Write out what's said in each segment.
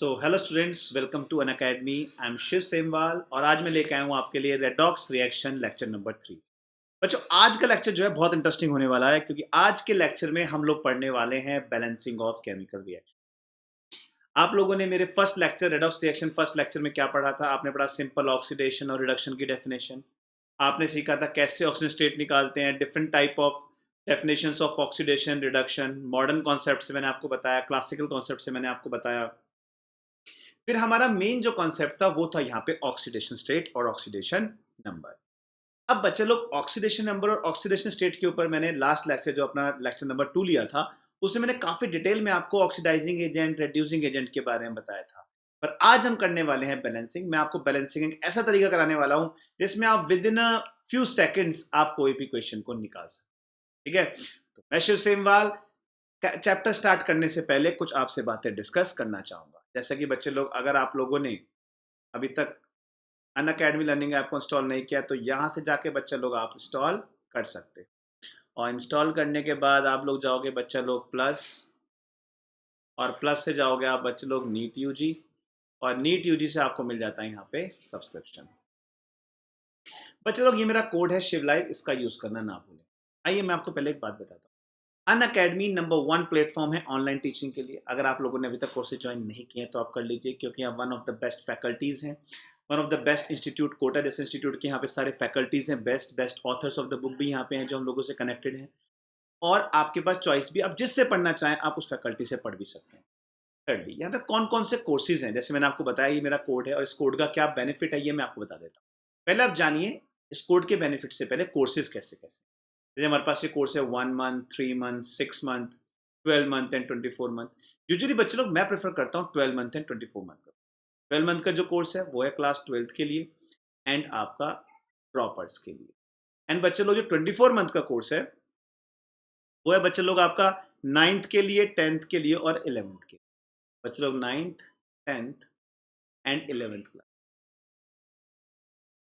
Hello students, welcome to Unacademy. I am Shiv Semwal और आज मैं लेके आया हूँ आपके लिए रेडॉक्स रिएक्शन लेक्चर नंबर 3। बच्चों, आज का लेक्चर जो है बहुत इंटरेस्टिंग होने वाला है क्योंकि आज के लेक्चर में हम लोग पढ़ने वाले हैं बैलेंसिंग ऑफ केमिकल रिएक्शन। आप लोगों ने मेरे first lecture redox reaction first lecture में क्या पढ़ा था? आपने पढ़ा सिंपल ऑक्सीडेशन और रिडक्शन की डेफिनेशन। आपने सीखा था कैसे ऑक्सीजन स्टेट निकालते हैं, different type of definitions of oxidation reduction. Modern concept से मैंने आपको बताया, क्लासिकल कॉन्सेप्ट से मैंने आपको बताया। फिर हमारा मेन जो कॉन्सेप्ट था वो था यहाँ पे ऑक्सीडेशन स्टेट और ऑक्सीडेशन नंबर। अब बच्चे लोग, ऑक्सीडेशन नंबर और ऑक्सीडेशन स्टेट के ऊपर मैंने लास्ट लेक्चर जो अपना लेक्चर नंबर 2 लिया था उसमें मैंने काफी डिटेल में आपको ऑक्सीडाइजिंग एजेंट, रेड्यूसिंग एजेंट के बारे में बताया था। पर आज हम करने वाले हैं बैलेंसिंग। मैं आपको बैलेंसिंग एक ऐसा तरीका कराने वाला हूं जिसमें आप with in a few seconds आप कोई भी क्वेश्चन को निकाल सकते। ठीक है, तो मैं शिव सेमवाल चैप्टर स्टार्ट करने से पहले कुछ आपसे बातें डिस्कस करना चाहूंगा। जैसे कि बच्चे लोग, अगर आप लोगों ने अभी तक अन अकेडमी लर्निंग ऐप को इंस्टॉल नहीं किया तो यहाँ से जाके बच्चे लोग आप इंस्टॉल कर सकते हैं। और इंस्टॉल करने के बाद आप लोग जाओगे बच्चे लोग प्लस, और प्लस से जाओगे आप बच्चे लोग नीट यूजी, और नीट यूजी से आपको मिल जाता है यहाँ पे सब्सक्रिप्शन। बच्चे लोग, ये मेरा कोड है शिव लाइव, इसका यूज करना ना भूलें। आइए मैं आपको पहले एक बात बताता हूँ। अन अकेडमी नंबर 1 प्लेटफॉर्म है ऑनलाइन टीचिंग के लिए। अगर आप लोगों ने अभी तक कोर्सेज ज्वाइन नहीं किए हैं तो आप कर लीजिए, क्योंकि यहाँ one of the best faculties हैं, one of the best institute, Kota जैसे इंस्टीट्यूट के यहाँ पे सारे फैकल्टीज हैं, best best authors of the book भी यहाँ पे हैं जो हम लोगों से कनेक्टेड हैं। और आपके पास चॉइस भी, आप जिससे पढ़ना चाहें आप उस फैकल्टी से पढ़ भी सकते हैं। कर ली यहाँ पे कौन कौन से कोर्सेज हैं, जैसे मैंने आपको बताया ये मेरा कोड है और इस कोड का क्या बेनिफिट है ये मैं आपको बता देता हूँ। पहले आप जानिए इस कोड के बेनिफिट से पहले कोर्सेज कैसे कैसे। जैसे हमारे पास ये कोर्स है 1 month, 3 month, 6 month, 12 month and 24 month. Usually बच्चे लोग, मैं प्रेफर करता हूँ 12 मंथ एंड 24 मंथ का। 12 मंथ का जो कोर्स है वो है क्लास 12th के लिए एंड आपका ड्रॉपर्स के लिए। एंड बच्चे लोग जो 24 मंथ का कोर्स है वो है बच्चे लोग आपका 9th के लिए, 10th के लिए और 11th के लिए। बच्चे लोग 9th, 10th and 11th class.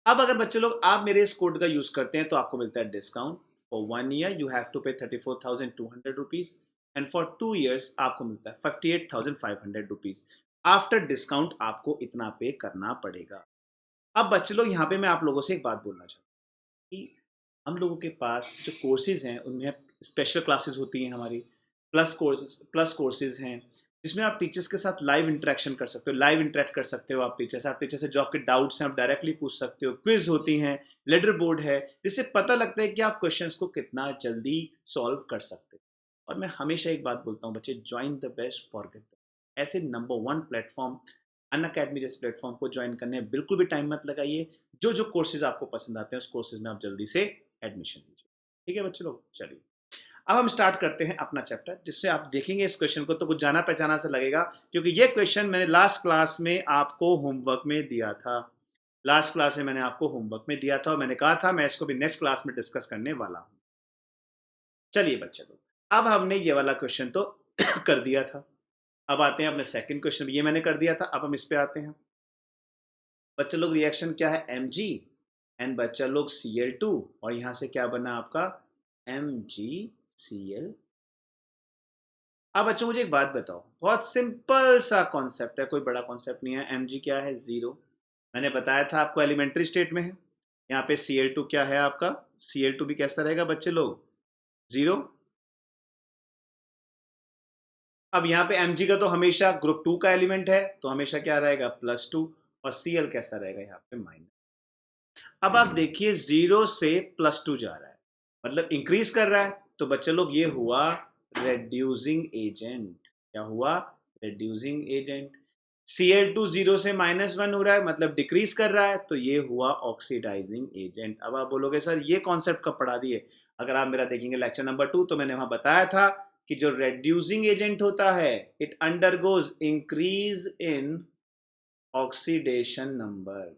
अब अगर बच्चे लोग आप मेरे इस कोड का यूज करते हैं तो आपको मिलता है discount. For 1 year you have to pay 34,200 rupees and for 2 years आपको मिलता है 58,500 रुपीज। आफ्टर डिस्काउंट आपको इतना पे करना पड़ेगा। अब बच्चे लोग, यहाँ पे मैं आप लोगों से एक बात बोलना चाहूँ कि हम लोगों के पास जो कोर्सेज हैं उनमें स्पेशल क्लासेस होती हैं हमारी, प्लस कोर्सेज हैं जिसमें आप टीचर्स के साथ लाइव इंटरेक्शन कर सकते हो, लाइव इंटरेक्ट कर सकते हो। आप टीचर से जो आपके डाउट्स हैं आप डायरेक्टली पूछ सकते हो। क्विज होती हैं, लेडर बोर्ड है, जिससे पता लगता है कि आप क्वेश्चंस को कितना जल्दी सॉल्व कर सकते हो। और मैं हमेशा एक बात बोलता हूँ बच्चे, join the best forget the. ऐसे नंबर 1 प्लेटफॉर्म अन अकेडमी जैसे प्लेटफॉर्म को ज्वाइन करने में बिल्कुल भी टाइम मत लगाइए। जो जो कोर्सेज आपको पसंद आते हैं उस कोर्सेज में आप जल्दी से एडमिशन लीजिए। ठीक है बच्चे लोग, चलिए अब हम स्टार्ट करते हैं अपना चैप्टर, जिसमें आप देखेंगे इस क्वेश्चन को तो कुछ जाना पहचाना से लगेगा, क्योंकि ये क्वेश्चन मैंने लास्ट क्लास में आपको होमवर्क में दिया था। लास्ट क्लास में मैंने आपको होमवर्क में दिया था और मैंने कहा था मैं इसको भी नेक्स्ट क्लास में डिस्कस करने वाला हूं। चलिए बच्चे लोग, अब हमने ये वाला क्वेश्चन तो कर दिया था। अब आते हैं अपने सेकंड क्वेश्चन, ये मैंने कर दिया था, अब हम इस पे आते हैं। बच्चे लोग, रिएक्शन क्या है? Mg एंड बच्चा लोग Cl2, और यहां से क्या बना आपका MgCl। अब बच्चों मुझे एक बात बताओ, बहुत सिंपल सा कॉन्सेप्ट है, कोई बड़ा कॉन्सेप्ट नहीं है। Mg क्या है? 0। मैंने बताया था आपको एलिमेंट्री स्टेट में है। यहाँ पे Cl2 क्या है आपका? Cl2 भी कैसा रहेगा बच्चे लोग? 0। अब यहाँ पे Mg का तो हमेशा ग्रुप 2 का एलिमेंट है तो हमेशा क्या रहेगा? +2। और Cl कैसा रहेगा? यहाँ पे माइनस। अब आप देखिए 0 से +2 जा रहा है, मतलब इंक्रीज कर रहा है, तो बच्चे लोग ये हुआ रेड्यूसिंग एजेंट। क्या हुआ? Reducing agent. Cl2 0 से -1 हो रहा है, मतलब डिक्रीज कर रहा है, तो ये हुआ ऑक्सीडाइजिंग एजेंट। अब आप बोलोगे सर ये कॉन्सेप्ट कब पढ़ा दिए? अगर आप मेरा देखेंगे लेक्चर नंबर 2 तो मैंने वहां बताया था कि जो रेड्यूसिंग एजेंट होता है it undergoes increase in oxidation number.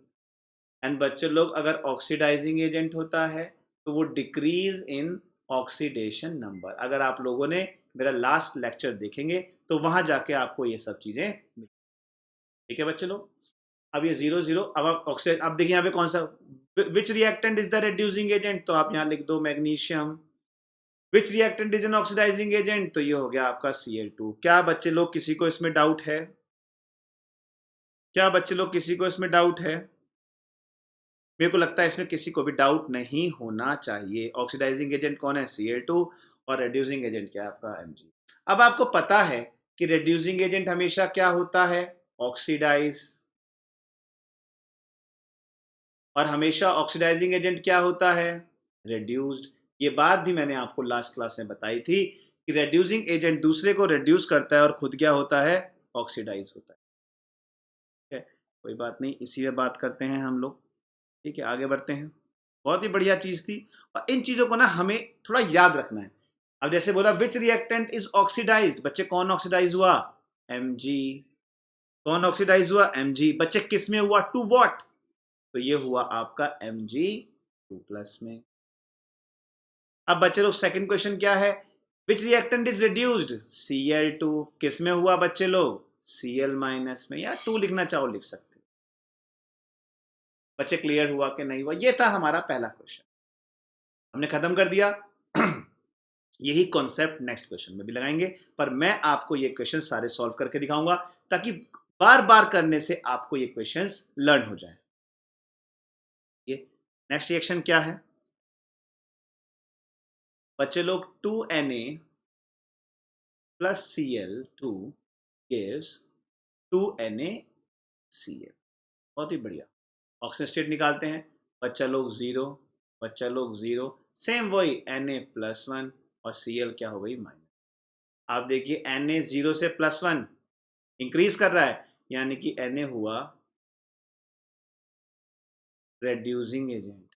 And बच्चे लोग, अगर ऑक्सीडाइजिंग एजेंट होता है तो वो डिक्रीज इन ऑक्सीडेशन नंबर। अगर आप लोगों ने मेरा लास्ट लेक्चर देखेंगे तो वहां जाके आपको ये सब चीजें मिलेंगी। ठीक है बच्चे लोग, अब ये 0 0, अब आप ऑक्सीडाइज, अब देखिए यहाँ पे कौन सा, which reactant is the reducing agent, तो आप यहाँ लिख दो magnesium. Which reactant is an oxidizing agent, तो ये हो गया आपका Cl2। क्या बच्चे लोग किसी को इसमें डाउट है? क्या बच्चे लोग किसी को इसमें डाउट है? मेरे को लगता है इसमें किसी को भी डाउट नहीं होना चाहिए। ऑक्सीडाइजिंग एजेंट कौन है? Cl2 और रेड्यूसिंग एजेंट क्या है आपका? Mg। अब आपको पता है कि रेड्यूसिंग एजेंट हमेशा क्या होता है? ऑक्सीडाइज। और हमेशा ऑक्सीडाइजिंग एजेंट क्या होता है? रेड्यूस्ड। ये बात भी मैंने आपको लास्ट क्लास में बताई थी कि रेड्यूसिंग एजेंट दूसरे को रेड्यूस करता है और खुद क्या होता है? ऑक्सीडाइज होता है। ठीक है, कोई बात नहीं, इसी में बात करते हैं हम लोग। ठीक है, आगे बढ़ते हैं। बहुत ही बढ़िया चीज थी, और इन चीजों को ना हमें थोड़ा याद रखना है। अब जैसे बोला विच रिएक्टेंट इज ऑक्सीडाइज्ड, बच्चे कौन ऑक्सीडाइज हुआ? Mg। कौन ऑक्सीडाइज हुआ? Mg। बच्चे किस में हुआ? To what? तो ये हुआ आपका Mg2+ में। अब बच्चे लोग सेकंड क्वेश्चन क्या है? विच रिएक्टेंट इज रिड्यूस्ड? Cl2। किस में हुआ बच्चे लोग? Cl- में, या 2 लिखना चाहो लिख सकते हो। बच्चे क्लियर हुआ कि नहीं हुआ? ये था हमारा पहला क्वेश्चन, हमने खत्म कर दिया। यही कॉन्सेप्ट नेक्स्ट क्वेश्चन में भी लगाएंगे, पर मैं आपको ये क्वेश्चन सारे सॉल्व करके दिखाऊंगा ताकि बार बार करने से आपको ये क्वेश्चंस लर्न हो जाए। ये नेक्स्ट रिएक्शन क्या है बच्चे लोग? 2Na plus Cl2 gives 2NaCl। बहुत ही बढ़िया। ऑक्सीजन स्टेट निकालते हैं। बच्चा लोग जीरो, बच्चा लोग जीरो, सेम वही Na+1 और Cl क्या हो गई? माइनस। आप देखिए Na 0 से +1 इंक्रीज कर रहा है, यानी कि Na हुआ रेड्यूसिंग एजेंट,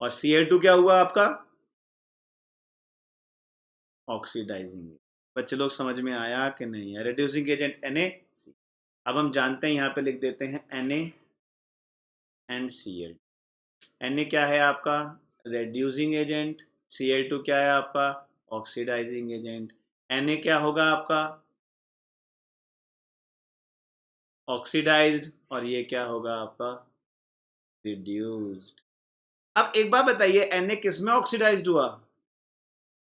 और Cl2 क्या हुआ आपका? ऑक्सीडाइजिंग। बच्चे लोग समझ में आया कि नहीं है? Reducing agent Na। अब हम जानते हैं, यहाँ पे लिख देते हैं Na एंड Cl। Na क्या है आपका? Reducing agent. Cl2 क्या है आपका? Oxidising agent. Na क्या होगा आपका? ऑक्सीडाइज्ड, और ये क्या होगा आपका? रिड्यूस्ड। अब एक बात बताइए, Na किस में ऑक्सीडाइज्ड हुआ?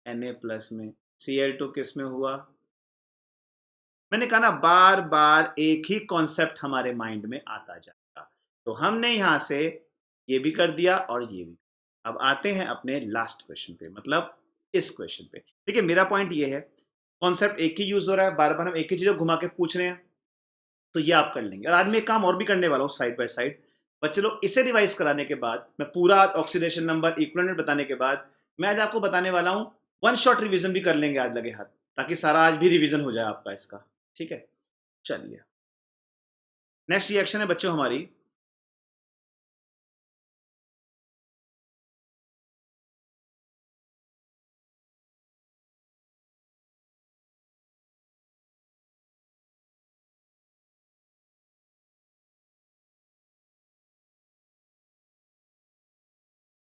Na+ में। Cl2 किस में हुआ? मैंने कहा ना, बार बार एक ही कॉन्सेप्ट हमारे माइंड में आता जाएगा, तो हमने यहां से ये भी कर दिया और ये भी। अब आते हैं अपने लास्ट क्वेश्चन पे, मतलब इस क्वेश्चन पे। देखिए मेरा पॉइंट ये है, कॉन्सेप्ट एक ही यूज हो रहा है, बार बार हम एक ही चीज घुमा के पूछ रहे हैं, तो ये आप कर लेंगे। और आज मैं एक काम और भी करने वाला हूँ साइड बाय साइड। बच्चे लोग इसे रिवाइज कराने के बाद, मैं पूरा ऑक्सीडेशन नंबर इक्विवेलेंट बताने के बाद, मैं आज आपको बताने वाला हूँ वन शॉट रिवीजन भी कर लेंगे आज लगे हाथ, ताकि सारा आज भी रिवीजन हो जाए आपका इसका। ठीक है, चलिए नेक्स्ट रिएक्शन है बच्चों हमारी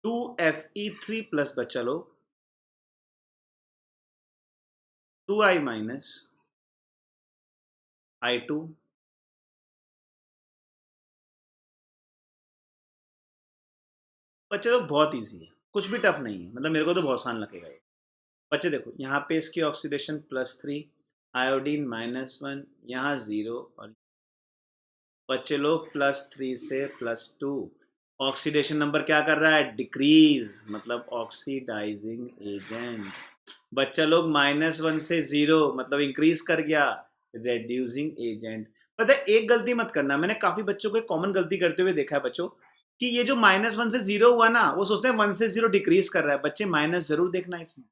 2Fe3 प्लस बच्चा लोग 2I माइनस I2। बच्चे लोग बहुत इजी है, कुछ भी टफ नहीं है, मतलब मेरे को तो बहुत आसान लगेगा ये। बच्चे देखो यहाँ पे इसकी ऑक्सीडेशन +3, आयोडीन -1, यहाँ 0, और बच्चे लोग +3 से +2, ऑक्सीडेशन नंबर क्या कर रहा है? डिक्रीज, मतलब ऑक्सीडाइजिंग एजेंट। बच्चा लोग -1 से 0, मतलब इंक्रीज कर गया, रेड्यूसिंग एजेंट। पता है एक गलती मत करना, मैंने काफी बच्चों को कॉमन गलती करते हुए देखा है बच्चों, कि ये जो -1 से 0 हुआ ना, वो सोचते हैं 1 से 0 डिक्रीज कर रहा है। बच्चे माइनस जरूर देखना इसमें।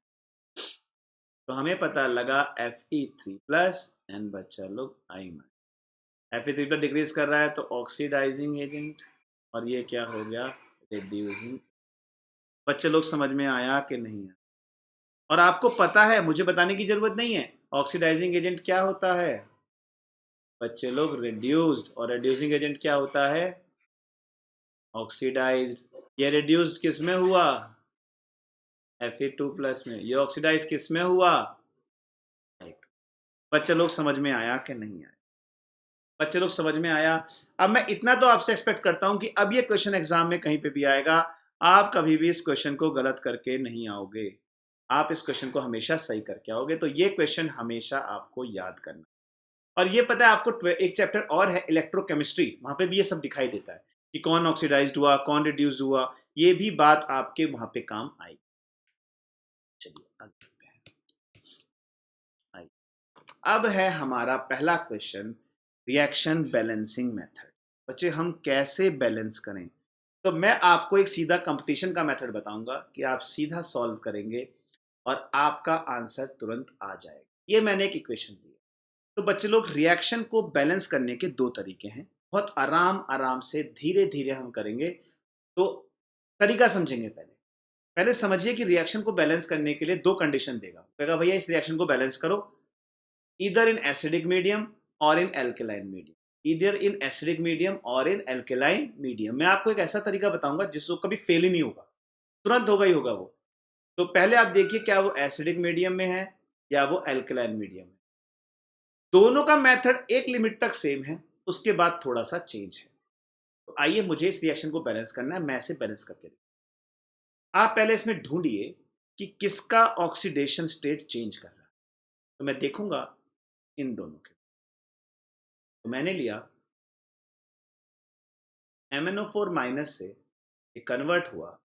तो हमें पता लगा Fe3+ एंड बच्चा लोग I माइनस। Fe3+ डिक्रीज कर रहा है तो ऑक्सीडाइजिंग एजेंट, और ये क्या हो गया? रिड्यूसिंग। बच्चे लोग समझ में आया कि नहीं है? और आपको पता है, मुझे बताने की जरूरत नहीं है, ऑक्सीडाइजिंग एजेंट क्या होता है? बच्चे लोग रिड्यूस्ड, और रिड्यूसिंग एजेंट क्या होता है? ऑक्सीडाइज्ड। ये रिड्यूस्ड किस में हुआ? Fe2+ में। ये ऑक्सीडाइज किस में हुआ? बच्चे लोग समझ में आया कि नहीं आया? बच्चे लोग समझ में आया? अब मैं इतना तो आपसे एक्सपेक्ट करता हूं कि अब ये क्वेश्चन एग्जाम में कहीं पे भी आएगा, आप कभी भी इस क्वेश्चन को गलत करके नहीं आओगे, आप इस क्वेश्चन को हमेशा सही करके आओगे। तो ये क्वेश्चन हमेशा आपको याद करना। और ये पता है आपको एक चैप्टर और है इलेक्ट्रोकेमिस्ट्री, वहां पे भी ये सब दिखाई देता है कि कौन ऑक्सीडाइज्ड हुआ, कौन रिड्यूस हुआ, ये भी बात आपके वहां पे काम आई। चलिए आगे बढ़ते हैं। अब है हमारा पहला क्वेश्चन, रिएक्शन बैलेंसिंग मेथड। बच्चे हम कैसे बैलेंस करें? तो मैं आपको एक सीधा कंपटीशन का मेथड बताऊंगा कि आप सीधा सॉल्व करेंगे और आपका आंसर तुरंत आ जाएगा। ये मैंने एक इक्वेशन दी है। तो बच्चे लोग, रिएक्शन को बैलेंस करने के दो तरीके हैं, बहुत आराम आराम से धीरे धीरे हम करेंगे। तो तरीका समझेंगे। पहले पहले समझिए कि रिएक्शन को बैलेंस करने के लिए दो कंडीशन देगा, कहेगा भैया इस रिएक्शन को बैलेंस करो, ईदर इन एसिडिक मीडियम और in alkaline medium, either in acidic medium और इन एल्केलाइन मीडियम। मैं आपको एक ऐसा तरीका बताऊंगा जिसको कभी फेल ही नहीं होगा, तुरंत होगा ही होगा वो। तो पहले आप देखिए क्या वो एसिडिक मीडियम में है या वो एल्केलाइन मीडियम में। दोनों का मेथड एक लिमिट तक सेम है, उसके बाद थोड़ा सा चेंज है। तो आइए, मुझे इस रिएक्शन को बैलेंस करना है, मैं इसे बैलेंस करके देखूं। आप पहले इसमें ढूंढिए कि किसका ऑक्सीडेशन स्टेट चेंज कर रहा है। तो मैं देखूंगा इन दोनों के। तो मैंने लिया MnO4 माइनस से ये कन्वर्ट हुआ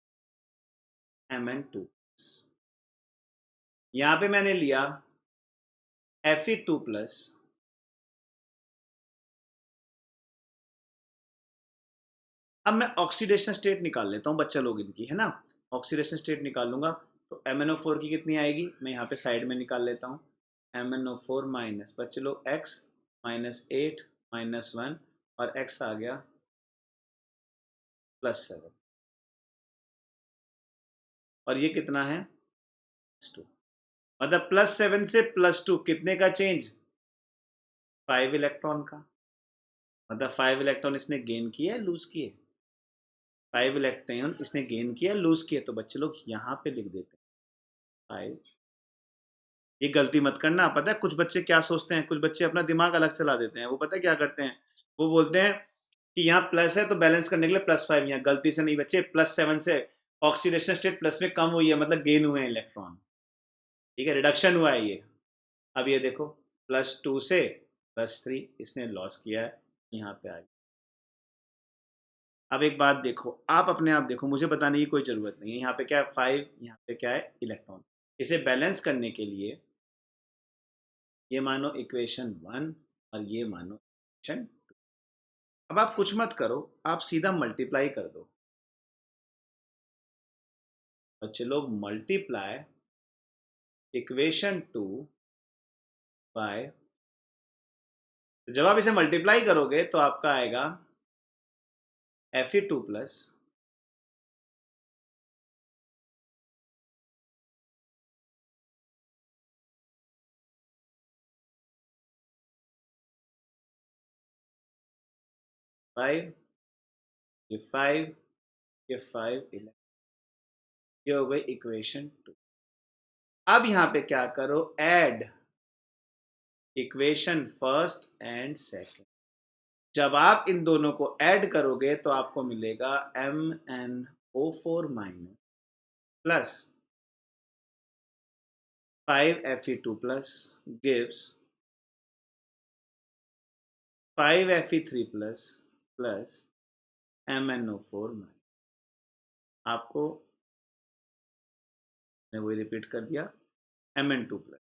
Mn2, यहां पे मैंने लिया Fe2 प्लस, अब मैं ऑक्सीडेशन स्टेट निकाल लेता हूं बच्चा लोग इनकी, है ना। ऑक्सीडेशन स्टेट निकाल लूंगा तो MnO4 की कितनी आएगी, मैं यहाँ पे साइड में निकाल लेता हूँ। MnO4 माइनस बच्चे लोग x -8 -1 और x आ गया +7, और ये कितना है +2। मतलब +7 से +2 कितने का चेंज, 5 इलेक्ट्रॉन का। मतलब 5 इलेक्ट्रॉन इसने गेन किया लूज किए, 5 इलेक्ट्रॉन इसने गेन किया लूज किए। तो बच्चे लोग यहाँ पे लिख देते हैं 5। ये गलती मत करना। पता है कुछ बच्चे क्या सोचते हैं, कुछ बच्चे अपना दिमाग अलग चला देते हैं। वो पता है क्या करते हैं, वो बोलते हैं कि यहाँ प्लस है तो बैलेंस करने के लिए +5, यहाँ गलती से नहीं बच्चे, +7 से ऑक्सीडेशन स्टेट प्लस में कम हुई है, मतलब गेन हुए हैं इलेक्ट्रॉन, ठीक है, रिडक्शन हुआ है ये। अब ये देखो +2 से +3 इसने लॉस किया है, यहाँ पे आ गया। अब एक बात देखो, आप अपने आप देखो, मुझे बताने की कोई ज़रूरत नहीं है। यहाँ पे क्या है 5, यहाँ पे क्या है इलेक्ट्रॉन। इसे बैलेंस करने के लिए ये मानो इक्वेशन 1 और ये मानो इक्वेशन 2। अब आप कुछ मत करो, आप सीधा मल्टीप्लाई कर दो। बच्चे लोग, मल्टीप्लाई इक्वेशन 2 बाय, जब आप इसे मल्टीप्लाई करोगे तो आपका आएगा Fe2 प्लस 5, ये 5, ये 5 11, ये हो गई इक्वेशन 2। अब यहाँ पे क्या करो, add equation first and second. जब आप इन दोनों को ऐड करोगे तो आपको मिलेगा MnO4 minus plus 5 Fe2 plus gives 5 Fe3 plus plus MnO4 minus. आपको मैं वही रिपीट कर दिया, Mn2 प्लस।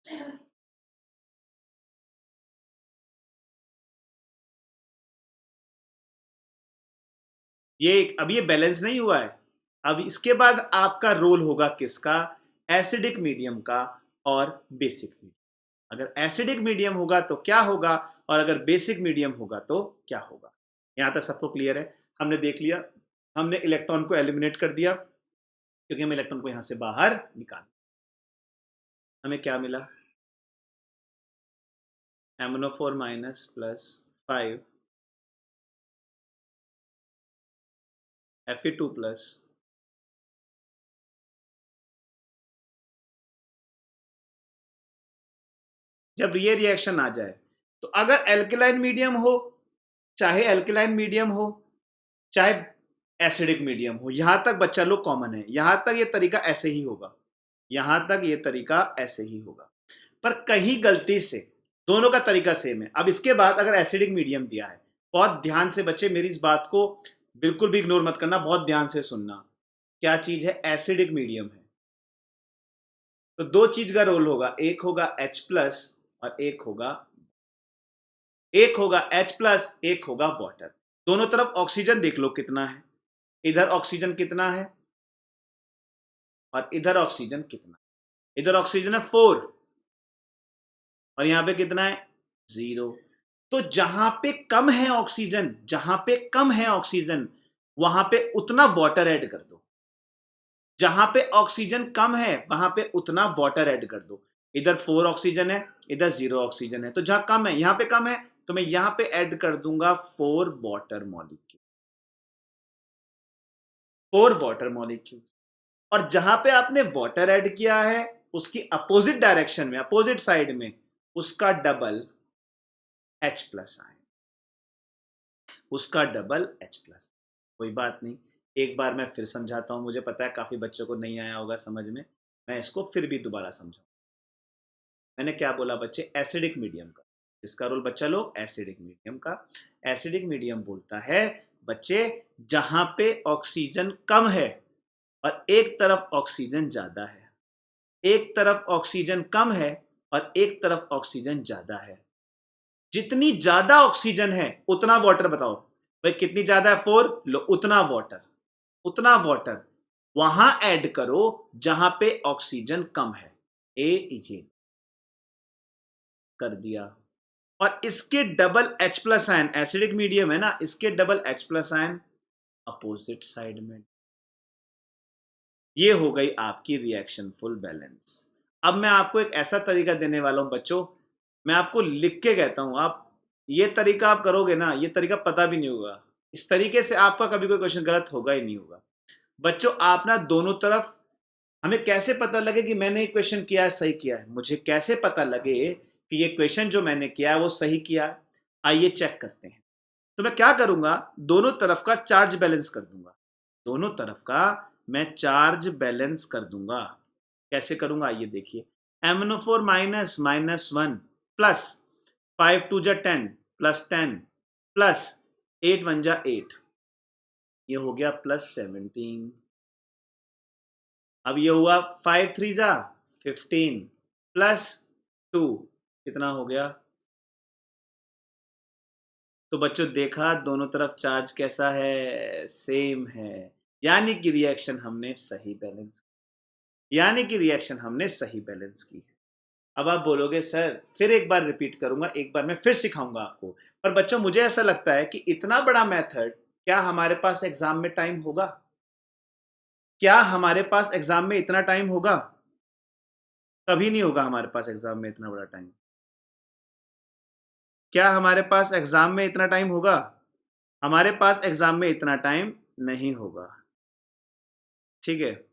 अब ये बैलेंस नहीं हुआ है। अब इसके बाद आपका रोल होगा किसका, एसिडिक मीडियम का और बेसिक मीडियम। अगर एसिडिक मीडियम होगा तो क्या होगा, और अगर बेसिक मीडियम होगा तो क्या होगा। यहां तक सबको क्लियर है। हमने देख लिया, हमने इलेक्ट्रॉन को एलिमिनेट कर दिया क्योंकि हम इलेक्ट्रॉन को यहां से बाहर निकाल। हमें क्या मिला, MnO4 minus plus 5 Fe2 plus जब ये रिएक्शन आ जाए तो अगर एल्केलाइन मीडियम हो, चाहे एल्केलाइन मीडियम हो, चाहे एसिडिक मीडियम हो, यहां तक बच्चा लोग कॉमन है, यहां तक ये तरीका ऐसे ही होगा, यहां तक ये तरीका ऐसे ही होगा। पर कहीं गलती से दोनों का तरीका सेम है। अब इसके बाद अगर एसिडिक मीडियम दिया है, बहुत ध्यान से बच्चे मेरी इस बात को बिल्कुल भी इग्नोर मत करना, बहुत ध्यान से सुनना। क्या चीज है? एसिडिक मीडियम है। तो दो चीज का रोल होगा, एक होगा H प्लस और एक होगा H प्लस, एक होगा वाटर। दोनों तरफ ऑक्सीजन देख लो कितना है, इधर ऑक्सीजन कितना है और इधर ऑक्सीजन कितना। इधर ऑक्सीजन है 4 और यहां पे कितना है 0। तो जहां पे कम है ऑक्सीजन, वहां पे उतना वाटर ऐड कर दो। जहां पे ऑक्सीजन कम है वहां पे उतना वाटर ऐड कर दो। इधर 4 ऑक्सीजन है, इधर 0 ऑक्सीजन है, तो जहां कम है, यहां पे कम है, तो मैं यहां पे ऐड कर दूंगा 4 वाटर मॉलिक्यूल, 4 वाटर मॉलिक्यूल। और जहां पे आपने वाटर ऐड किया है उसकी अपोजिट डायरेक्शन में, अपोजिट साइड में, उसका डबल H प्लस आए, उसका डबल H प्लस। कोई बात नहीं, एक बार मैं फिर समझाता हूं, मुझे पता है काफी बच्चों को नहीं आया होगा समझ में, मैं इसको फिर भी दोबारा समझाऊं। मैंने क्या बोला बच्चे? एसिडिक मीडियम का। इसका रोल बच्चा लोग, एसिडिक मीडियम का। एसिडिक मीडियम बोलता है बच्चे जहां पे ऑक्सीजन कम है और एक तरफ ऑक्सीजन ज्यादा है, एक तरफ ऑक्सीजन कम है और एक तरफ ऑक्सीजन ज्यादा है। जितनी ज्यादा ऑक्सीजन है उतना वाटर, बताओ भाई कितनी ज्यादा है 4, लो उतना वाटर, उतना वाटर वहां ऐड करो जहां पे ऑक्सीजन कम है। ये कर दिया। और इसके double H plus ion, acidic medium है ना, इसके double H plus ion opposite side में। ये हो गई आपकी रिएक्शन फुल बैलेंस। अब मैं आपको एक ऐसा तरीका देने वाला हूं बच्चों, मैं आपको लिख के कहता हूं, आप ये तरीका आप करोगे ना, ये तरीका पता भी नहीं होगा, इस तरीके से आपका कभी कोई क्वेश्चन गलत होगा ही नहीं होगा। बच्चों आप ना दोनों तरफ, हमें कैसे पता लगे कि मैंने एक क्वेश्चन किया है सही किया है? मुझे कैसे पता लगे कि ये क्वेश्चन जो मैंने किया है वो सही किया है? आइए चेक करते हैं। तो मैं क्या करूंगा, दोनों तरफ का चार्ज बैलेंस कर दूंगा, दोनों तरफ का मैं चार्ज बैलेंस कर दूंगा। कैसे करूंगा आइए देखिए। MnO4 माइनस -1 प्लस 5 2 जा 10 प्लस 10 प्लस 8 1 जा 8, ये हो गया प्लस 17। अब ये हुआ 5 3 जा 15 प्लस 2, कितना हो गया? तो बच्चों देखा दोनों तरफ चार्ज कैसा है, सेम है, यानी कि रिएक्शन हमने सही बैलेंस, यानी कि रिएक्शन हमने सही बैलेंस की है। अब आप बोलोगे सर फिर एक बार रिपीट करूंगा, एक बार मैं फिर सिखाऊंगा आपको, पर बच्चों मुझे ऐसा लगता है कि इतना बड़ा मेथड क्या हमारे पास एग्जाम में टाइम होगा? क्या हमारे पास एग्जाम में इतना टाइम होगा? कभी नहीं होगा हमारे पास एग्जाम में इतना बड़ा टाइम। क्या हमारे पास एग्जाम में इतना टाइम होगा? हमारे पास एग्जाम में इतना टाइम नहीं होगा। ठीक है,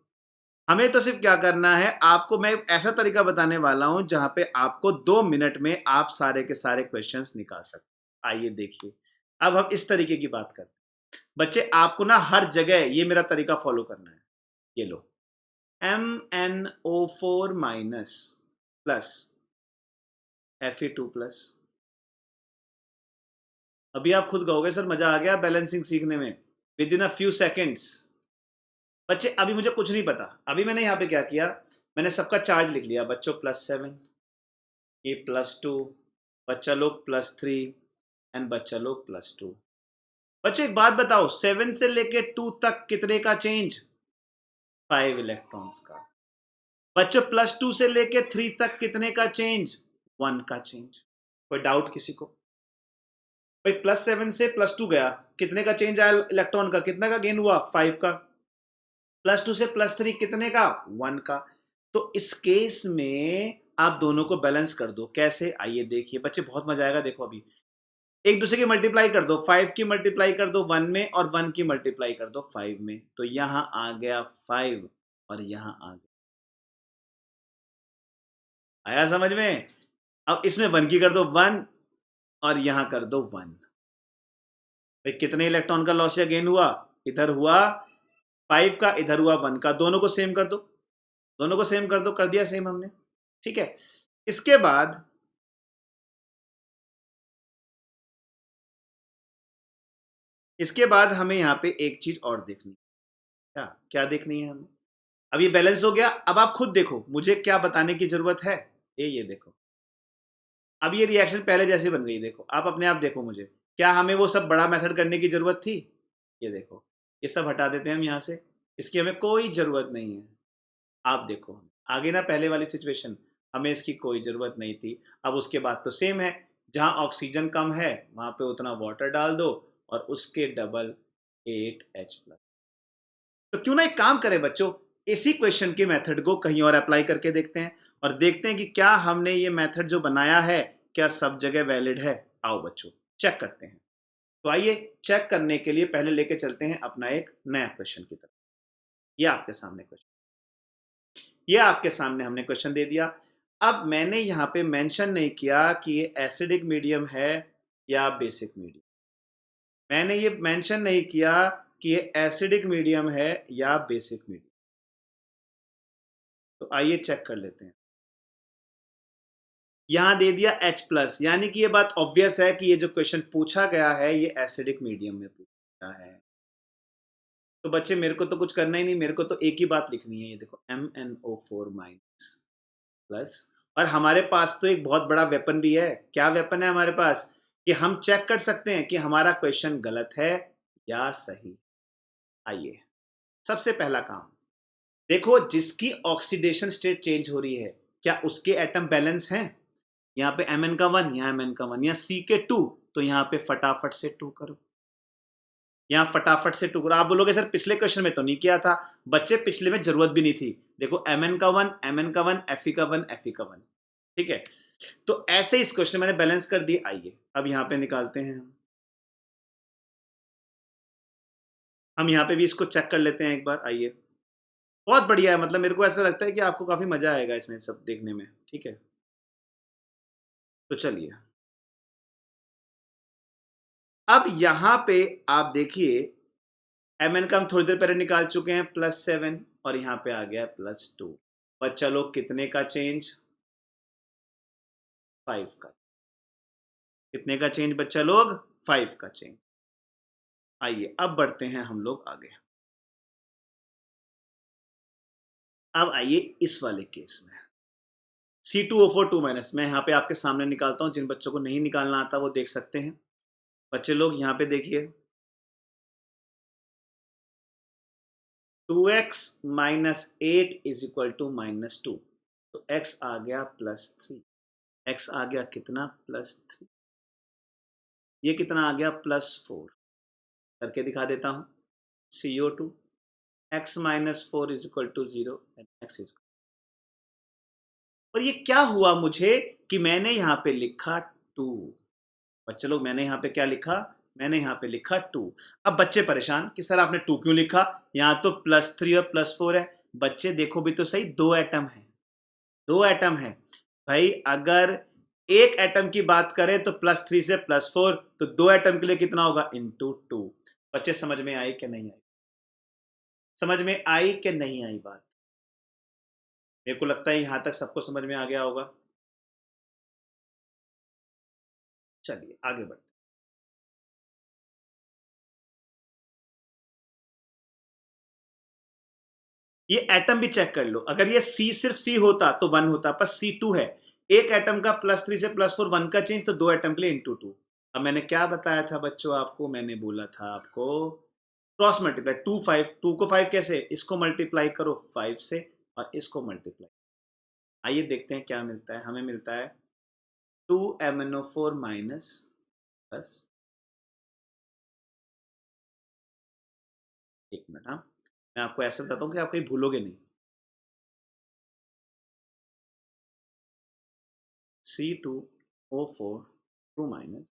हमें तो सिर्फ क्या करना है, आपको मैं ऐसा तरीका बताने वाला हूं जहां पे आपको 2 मिनट में आप सारे के सारे क्वेश्चंस निकाल सकते। आइए देखिए, अब हम इस तरीके की बात करते हैं। बच्चे आपको ना हर जगह ये मेरा तरीका फॉलो करना है। ये लो, MnO4 minus plus Fe2 plus. अभी आप खुद कहोगे सर मजा आ गया बैलेंसिंग सीखने में, with in a few seconds. बच्चे अभी मुझे कुछ नहीं पता, अभी मैंने यहाँ पे क्या किया, मैंने सबका चार्ज लिख लिया। बच्चों +7, ये +2, बच्चा लोग +3 एंड बच्चा लोग +2। बच्चों एक बात बताओ, 7 से लेके 2 तक कितने का चेंज? 5 इलेक्ट्रॉन्स का। बच्चों +2 से लेके 3 तक कितने का चेंज? 1 का चेंज। कोई डाउट किसी को? भाई +7 से +2 गया, कितने का चेंज आया इलेक्ट्रॉन का? कितना का गेन हुआ? 5 का। +2 से +3 कितने का? 1 का। तो इस केस में आप दोनों को बैलेंस कर दो। कैसे? आइए देखिए बच्चे, बहुत मजा आएगा। देखो अभी एक दूसरे की मल्टीप्लाई कर दो, 5 की मल्टीप्लाई कर दो 1 में और 1 की मल्टीप्लाई कर दो 5 में, तो यहां आ गया 5 और यहां आ गया। आया समझ में? अब इसमें 1 की कर दो 1 और यहां कर दो 1। भाई कितने इलेक्ट्रॉन का लॉस या गेन हुआ? इधर हुआ 5 का, इधर हुआ 1 का। दोनों को सेम कर दो, दोनों को सेम कर दो। कर दिया सेम हमने। ठीक है, इसके बाद इसके बाद हमें यहाँ पे एक चीज और देखनी है। क्या क्या देखनी है हमें? अब ये बैलेंस हो गया। अब आप खुद देखो, मुझे क्या बताने की जरूरत है। ये देखो, अब ये रिएक्शन पहले जैसी बन गई। देखो, आप अपने आप देखो मुझे, क्या हमें वो सब बड़ा मेथड करने की जरूरत थी? ये देखो, ये सब हटा देते हैं हम यहाँ से, इसकी हमें कोई जरूरत नहीं है। आप देखो आगे ना, पहले वाली सिचुएशन, हमें इसकी कोई ज़रूरत नहीं थी। अब उसके बाद तो सेम है, जहाँ ऑक्सीजन कम है वहाँ पे उतना वाटर डाल दो और उसके डबल 8H+। तो क्यों ना एक काम करें बच्चों, इसी क्वेश्चन के मेथड को कहीं और अप्लाई करके देखते हैं और देखते हैं कि क्या हमने ये मेथड जो बनाया है क्या सब जगह वैलिड है। आओ बच्चों चेक करते हैं। तो आइए चेक करने के लिए पहले लेके चलते हैं अपना एक नया क्वेश्चन की तरफ। ये आपके सामने क्वेश्चन, ये आपके सामने हमने क्वेश्चन दे दिया। अब मैंने यहाँ पे मेंशन नहीं किया कि ये एसिडिक मीडियम है या बेसिक मीडियम। मैंने ये मेंशन नहीं किया कि ये एसिडिक मीडियम है या बेसिक मीडियम। तो आइए चेक कर लेते हैं। यहाँ दे दिया H+, यानी कि ये बात ऑब्वियस है कि ये जो क्वेश्चन पूछा गया है ये एसिडिक मीडियम में पूछा है। तो बच्चे मेरे को तो कुछ करना ही नहीं, मेरे को तो एक ही बात लिखनी है। ये देखो MnO4- प्लस, और हमारे पास तो एक बहुत बड़ा वेपन भी है। क्या वेपन है हमारे पास? कि हम चेक कर सकते हैं कि हमारा क्वेश्चन गलत है या सही। आइए सबसे पहला काम देखो, जिसकी ऑक्सीडेशन स्टेट चेंज हो रही है क्या उसके एटम बैलेंस हैं? यहाँ पे Mn का 1, यहाँ Mn का 1, यहाँ C के 2, तो यहाँ पे फटाफट से 2 करो। यहाँ फटाफट से 2 करो। आप बोलोगे सर पिछले क्वेश्चन में तो नहीं किया था। बच्चे पिछले में जरूरत भी नहीं थी। देखो Mn का 1, Mn का 1, Fe का 1, Fe का 1, ठीक है। तो ऐसे इस क्वेश्चन मैंने बैलेंस कर दिए। आइए अब यहाँ पे निकालते हैं। हम यहाँ पे भी इसको चेक कर लेते हैं एक बार। आइए, बहुत बढ़िया है। मतलब मेरे को ऐसा लगता है कि आपको काफी मजा आएगा इसमें सब देखने में, ठीक है। तो चलिए अब यहाँ पे आप देखिए, Mn का हम थोड़ी देर पहले निकाल चुके हैं +7 और यहाँ पे आ गया +2। बच्चा लोग कितने का चेंज? 5 का। कितने का चेंज बच्चा लोग? 5 का चेंज। आइए अब बढ़ते हैं हम लोग आगे। अब आइए इस वाले केस में C2O4 2-, मैं यहाँ पे आपके सामने निकालता हूँ। जिन बच्चों को नहीं निकालना आता वो देख सकते हैं। बच्चे लोग यहाँ पे देखिए, 2x - 8 = -2, तो x आ गया +3। x आ गया कितना? +3। ये कितना आ गया? +4। करके दिखा देता हूँ। CO2 x - 4 = 0 and x = और ये क्या हुआ मुझे कि मैंने यहाँ पे लिखा 2। बच्चे लोग मैंने यहाँ पे क्या लिखा? मैंने यहाँ पे लिखा 2। अब बच्चे परेशान कि सर आपने 2 क्यों लिखा? यहाँ तो +3 और +4 है। बच्चे देखो भी तो सही, 2 एटम है, 2 एटम है। भाई अगर एक एटम की बात करें तो +3 से +4, तो 2 एटम के लिए कितना होगा? ×2। बच्चे समझ में आई कि नहीं आई? समझ में आई कि नहीं आई बात? मेरे को लगता है यहाँ तक सबको समझ में आ गया होगा। चलिए आगे बढ़ते। ये एटम भी चेक कर लो। अगर ये C सिर्फ C होता तो 1 होता, पर C2 है। एक एटम का +3 से +4, 1 का चेंज, तो 2 एटम के लिए ×2। अब मैंने क्या बताया था बच्चों आपको? मैंने बोला था आपको क्रॉस मल्टीप्लाई। 2 5, 2 को 5 कैसे? इसको मल्टीप्लाई करो 5 से और इसको मल्टीप्लाई। आइए देखते हैं क्या मिलता है। हमें मिलता है 2MnO4- प्लस, एक मिनट, हाँ मैं आपको ऐसे बताता हूँ कि आप कहीं भूलोगे नहीं। C2O4 2-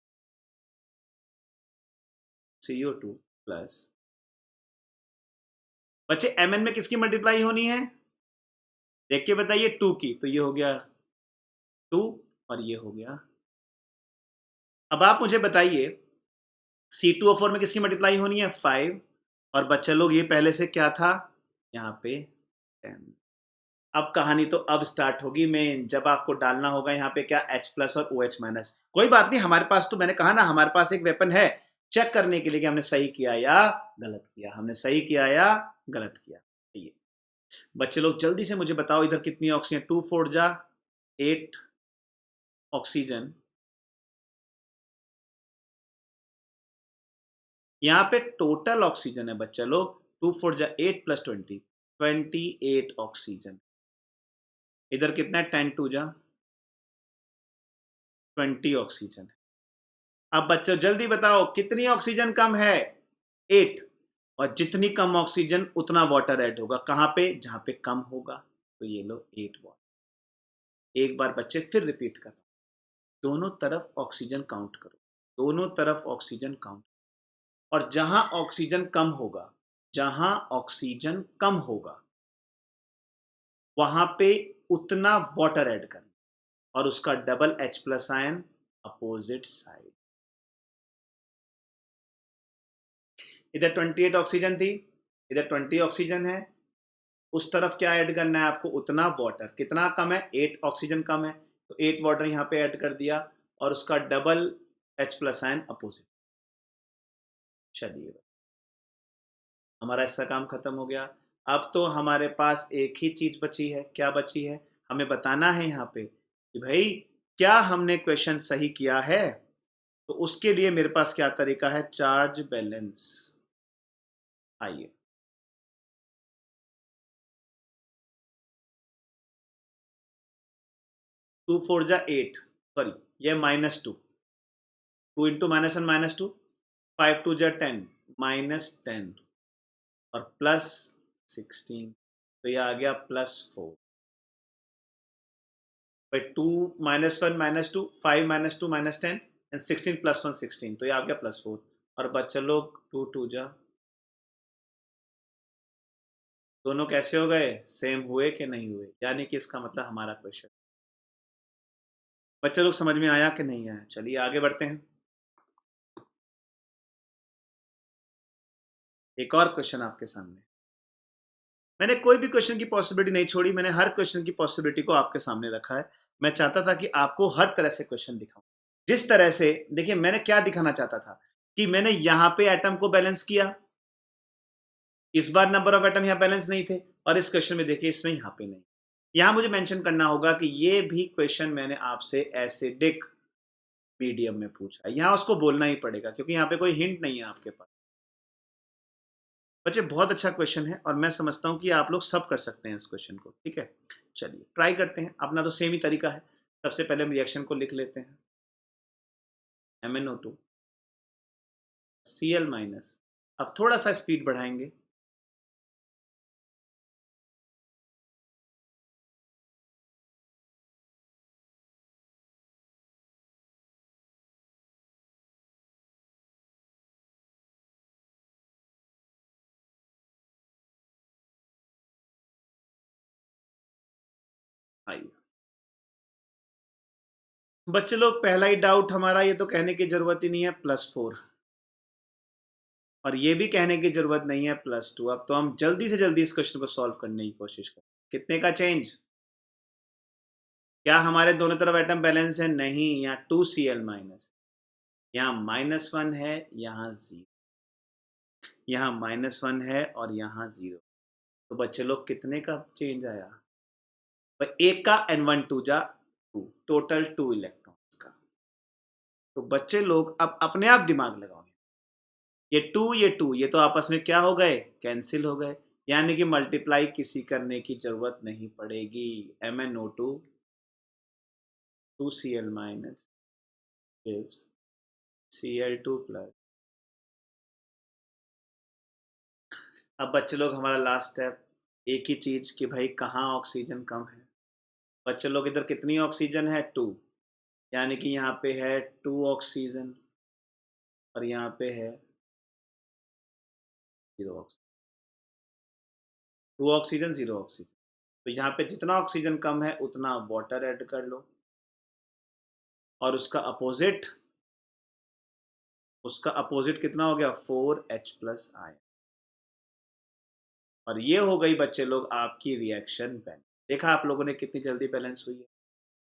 CO2 प्लस, बच्चे Mn में किसकी मल्टीप्लाई होनी है? देख के बताइए। 2 की, तो ये हो गया 2 और ये हो गया। अब आप मुझे बताइए C2O4 में किसकी मल्टीप्लाई होनी है? 5। और बच्चा लोग ये पहले से क्या था? यहाँ पे 10। अब कहानी तो अब स्टार्ट होगी मेन, जब आपको डालना होगा यहाँ पे क्या? H+ और OH-। कोई बात नहीं, हमारे पास तो, मैंने कहा ना, हमारे पास एक वेपन है। चेक करने के लिए कि हमने सही किया या गलत किया, हमने सही किया या गलत किया। ये बच्चे लोग जल्दी से मुझे बताओ इधर कितनी ऑक्सीजन, 2 4 जा 8 ऑक्सीजन। यहाँ पे टोटल ऑक्सीजन है बच्चा लोग, 2 4 जा 8 प्लस 20, 28 ऑक्सीजन। इधर कितना है, 10 2 जा 20 ऑक्सीजन। अब बच्चों जल्दी बताओ कितनी ऑक्सीजन कम है, 8। और जितनी कम ऑक्सीजन उतना वाटर ऐड होगा, कहां पे, जहां पे कम होगा। तो ये लो 8 वाटर। एक बार बच्चे फिर रिपीट करो, दोनों तरफ ऑक्सीजन काउंट करो, दोनों तरफ ऑक्सीजन काउंट। और जहां ऑक्सीजन कम होगा, जहां ऑक्सीजन कम होगा वहां पे उतना वाटर ऐड करना और उसका double H plus ion opposite side. इधर 28 ऑक्सीजन थी, इधर 20 ऑक्सीजन है, उस तरफ क्या ऐड करना है आपको, उतना वाटर। कितना कम है, 8 ऑक्सीजन कम है, तो 8 वाटर यहां पे ऐड कर दिया और उसका double H plus ion opposite. चलिए हमारा इसका काम खत्म हो गया। अब तो हमारे पास एक ही चीज बची है, क्या बची है, हमें बताना है यहाँ पे कि भाई क्या हमने क्वेश्चन सही किया है। तो उसके लिए मेरे पास क्या तरीका है, चार्ज बैलेंस। आइए 2 4 जा 8, सॉरी ये -2, 2 इंटू -1 -2, 5 2 जा 10, -10 और +16, तो ये आ गया +4। भाई 2 -1 -2, 5 -2 -10 एंड 16 +1 16, तो ये आ गया +4। और बच्चा लोग 2 2 जा, दोनों कैसे हो गए, सेम हुए कि नहीं हुए, यानी कि इसका मतलब हमारा क्वेश्चन। बच्चे लोग समझ में आया कि नहीं आया, चलिए आगे बढ़ते हैं। एक और क्वेश्चन आपके सामने, मैंने कोई भी क्वेश्चन की पॉसिबिलिटी नहीं छोड़ी, मैंने हर क्वेश्चन की पॉसिबिलिटी को आपके सामने रखा है। मैं चाहता था कि आपको हर तरह से क्वेश्चन दिखाऊं। जिस तरह से देखिए, मैंने क्या दिखाना चाहता था कि मैंने यहां पे एटम को बैलेंस किया, इस बार नंबर ऑफ एटम यहां बैलेंस नहीं थे, और इस क्वेश्चन में देखिए इसमें यहां पे नहीं। यहां मुझे मेंशन करना होगा कि ये भी क्वेश्चन मैंने आपसे एसिडिक मीडियम में पूछा है, यहां उसको बोलना ही पड़ेगा क्योंकि यहां पे कोई हिंट नहीं है आपके पास। बच्चे बहुत अच्छा क्वेश्चन है और मैं समझता हूं कि आप लोग सब कर सकते हैं इस क्वेश्चन को, ठीक है। चलिए ट्राई करते हैं, अपना तो सेम ही तरीका है। सबसे पहले हम रिएक्शन को लिख लेते हैं, MnO2 Cl-। अब थोड़ा सा स्पीड बढ़ाएंगे, आइए। बच्चे लोग पहला ही डाउट हमारा, ये तो कहने की जरूरत ही नहीं है, +4, और ये भी कहने की जरूरत नहीं है, +2। अब तो हम जल्दी से जल्दी इस क्वेश्चन को सॉल्व करने की कोशिश करें। कितने का चेंज, क्या हमारे दोनों तरफ एटम बैलेंस है, नहीं, यहाँ 2Cl-, यहाँ -1 है, यहाँ 0, यहाँ -1 है और यहाँ 0। तो बच्चे लोग कितने का चेंज आया, भाई एक का N1 2 जा 2, टोटल 2 इलेक्ट्रॉन्स का। तो बच्चे लोग अब अपने आप दिमाग लगाओ, ये 2 ये तो आपस में क्या हो गए, कैंसिल हो गए, यानी कि मल्टीप्लाई किसी करने की जरूरत नहीं पड़ेगी। MnO2 2Cl- gives Cl2+। अब बच्चे लोग हमारा लास्ट स्टेप, एक ही चीज कि भाई कहाँ ऑक्सीजन कम है। बच्चे लोग इधर कितनी ऑक्सीजन है, 2, यानी कि यहाँ पे है 2 ऑक्सीजन और यहाँ पे है 0 ऑक्सीजन, 2 ऑक्सीजन 0 ऑक्सीजन। तो यहाँ पे जितना ऑक्सीजन कम है उतना वाटर ऐड कर लो, और उसका अपोजिट कितना हो गया, 4H प्लस आयन। और ये हो गई बच्चे लोग आपकी रिएक्शन बैलेंस। देखा आप लोगों ने कितनी जल्दी बैलेंस हुई है।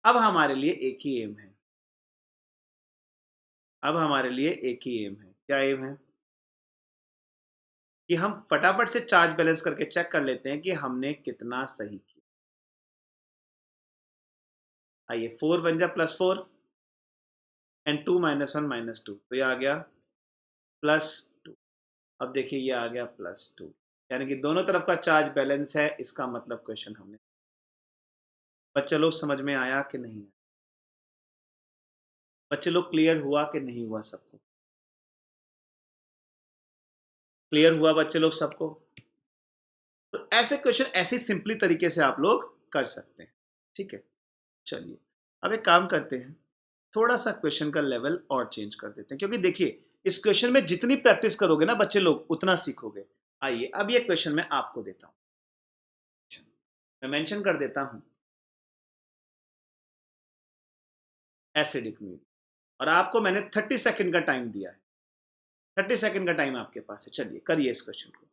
अब हमारे लिए एक ही एम है, अब हमारे लिए एक ही एम है क्या एम है कि हम फटाफट से चार्ज बैलेंस करके चेक कर लेते हैं कि हमने कितना सही किया। आइए 4 बन जा +4 एंड 2 -1 -2, तो ये आ गया +2। अब देखिए ये आ गया +2, यानी कि दोनों तरफ का चार्ज बैलेंस है। इसका मतलब क्वेश्चन हमने, बच्चे लोग समझ में आया कि नहीं? बच्चे लोग क्लियर हुआ कि नहीं हुआ? सबको क्लियर हुआ बच्चे लोग सबको? तो ऐसे क्वेश्चन ऐसे सिंपली तरीके से आप लोग कर सकते हैं। ठीक है, चलिए अब एक काम करते हैं, थोड़ा सा क्वेश्चन का लेवल और चेंज कर देते हैं, क्योंकि देखिए इस क्वेश्चन में जितनी प्रैक्टिस करोगे ना बच्चे लोग उतना सीखोगे। आइए अब ये क्वेश्चन मैं आपको देता हूं, मैं मेंशन कर देता हूं एसिडिक मीड, और आपको मैंने 30 सेकंड का टाइम दिया है। 30 सेकंड का टाइम आपके पास है, चलिए करिए इस क्वेश्चन को।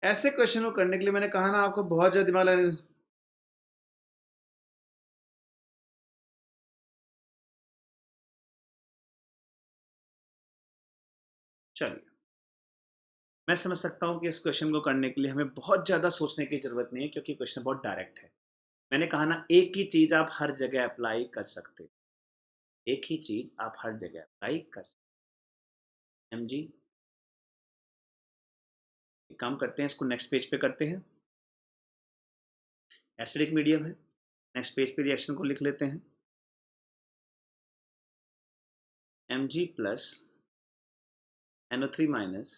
ऐसे क्वेश्चन को करने के लिए मैंने कहा ना आपको बहुत ज्यादा दिमाग लगाना। चलिए मैं समझ सकता हूं कि इस क्वेश्चन को करने के लिए हमें बहुत ज्यादा सोचने की जरूरत नहीं है, क्योंकि क्वेश्चन बहुत डायरेक्ट है। मैंने कहा ना एक ही चीज आप हर जगह अप्लाई कर सकते हो, एक ही चीज आप हर जगह अप्लाई कर सकते हैं। एम जी, एक काम करते हैं, इसको नेक्स्ट पेज पे करते हैं। एसिडिक मीडियम है, नेक्स्ट पेज पे रिएक्शन को लिख लेते हैं। Mg plus NO3 minus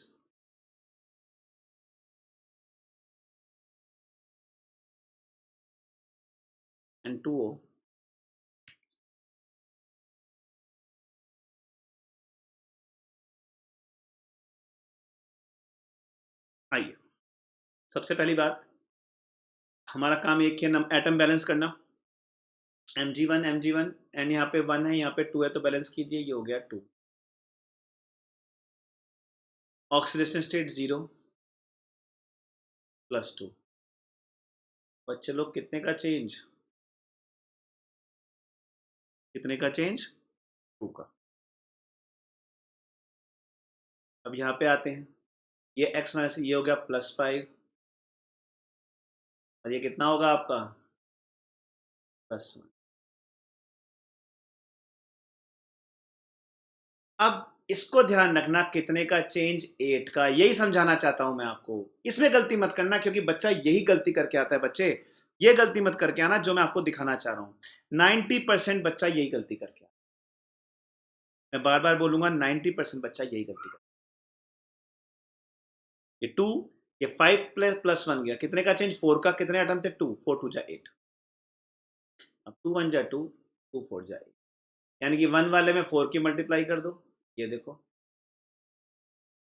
N2O आइए सबसे पहली बात, हमारा काम एक है एटम बैलेंस करना। Mg1 एंड यहाँ पे 1 है, यहाँ पे 2 है, तो बैलेंस कीजिए, ये हो गया 2। Oxidation state 0 +2। बच्चे लोग कितने का चेंज, कितने का चेंज? 2 का। अब यहाँ पे आते हैं, ये x माइनस ये हो गया +5, और ये कितना होगा आपका +1। अब इसको ध्यान रखना, कितने का चेंज? 8 का। यही समझाना चाहता हूं मैं आपको, इसमें गलती मत करना, क्योंकि बच्चा यही गलती करके आता है। बच्चे ये गलती मत करके आना जो मैं आपको दिखाना चाह रहा हूं। 90% बच्चा यही गलती करके आता है। मैं बार बार बोलूंगा, 90% बच्चा यही गलती करता है। ये 2, ये 5 प्लस 1 गया, कितने का चेंज? 4 का। कितने एटम थे? 2, 4 2 जा 8। अब 2 1 जा 2, 2 4 जा 8, यानी कि 1 वाले में 4 की मल्टीप्लाई कर दो, ये देखो,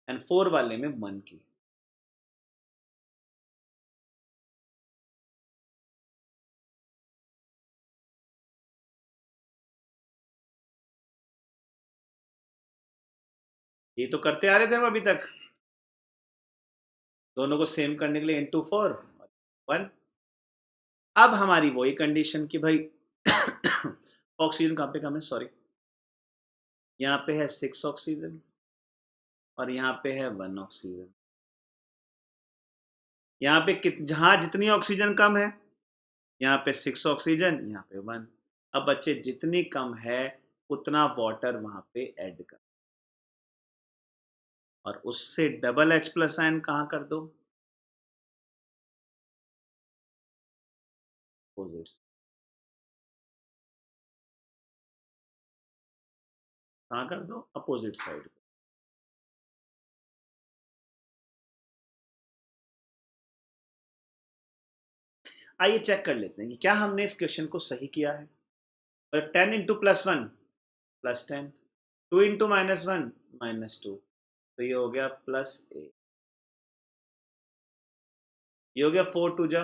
एंड 4 वाले में 1 की। ये तो करते आ रहे थे हम अभी तक, दोनों को सेम करने के लिए इंटू 4 1। अब हमारी वही कंडीशन कि भाई ऑक्सीजन कहाँ पे कम है, सॉरी, यहाँ पे है 6 ऑक्सीजन और यहाँ पे है 1 ऑक्सीजन। यहाँ पे जहाँ जितनी ऑक्सीजन कम है, यहाँ पे 6 ऑक्सीजन, यहाँ पे 1। अब बच्चे जितनी कम है उतना वाटर वहां पे ऐड कर, और उससे डबल H प्लस आयन कहाँ कर दो? अपोजिट, कहाँ कर दो? Opposite side. आइए चेक कर लेते हैं कि क्या हमने इस क्वेश्चन को सही किया है। 10 इंटू +1 +10, 2 इंटू -1 -2, तो ये हो गया +8, ये हो गया 4 टू जा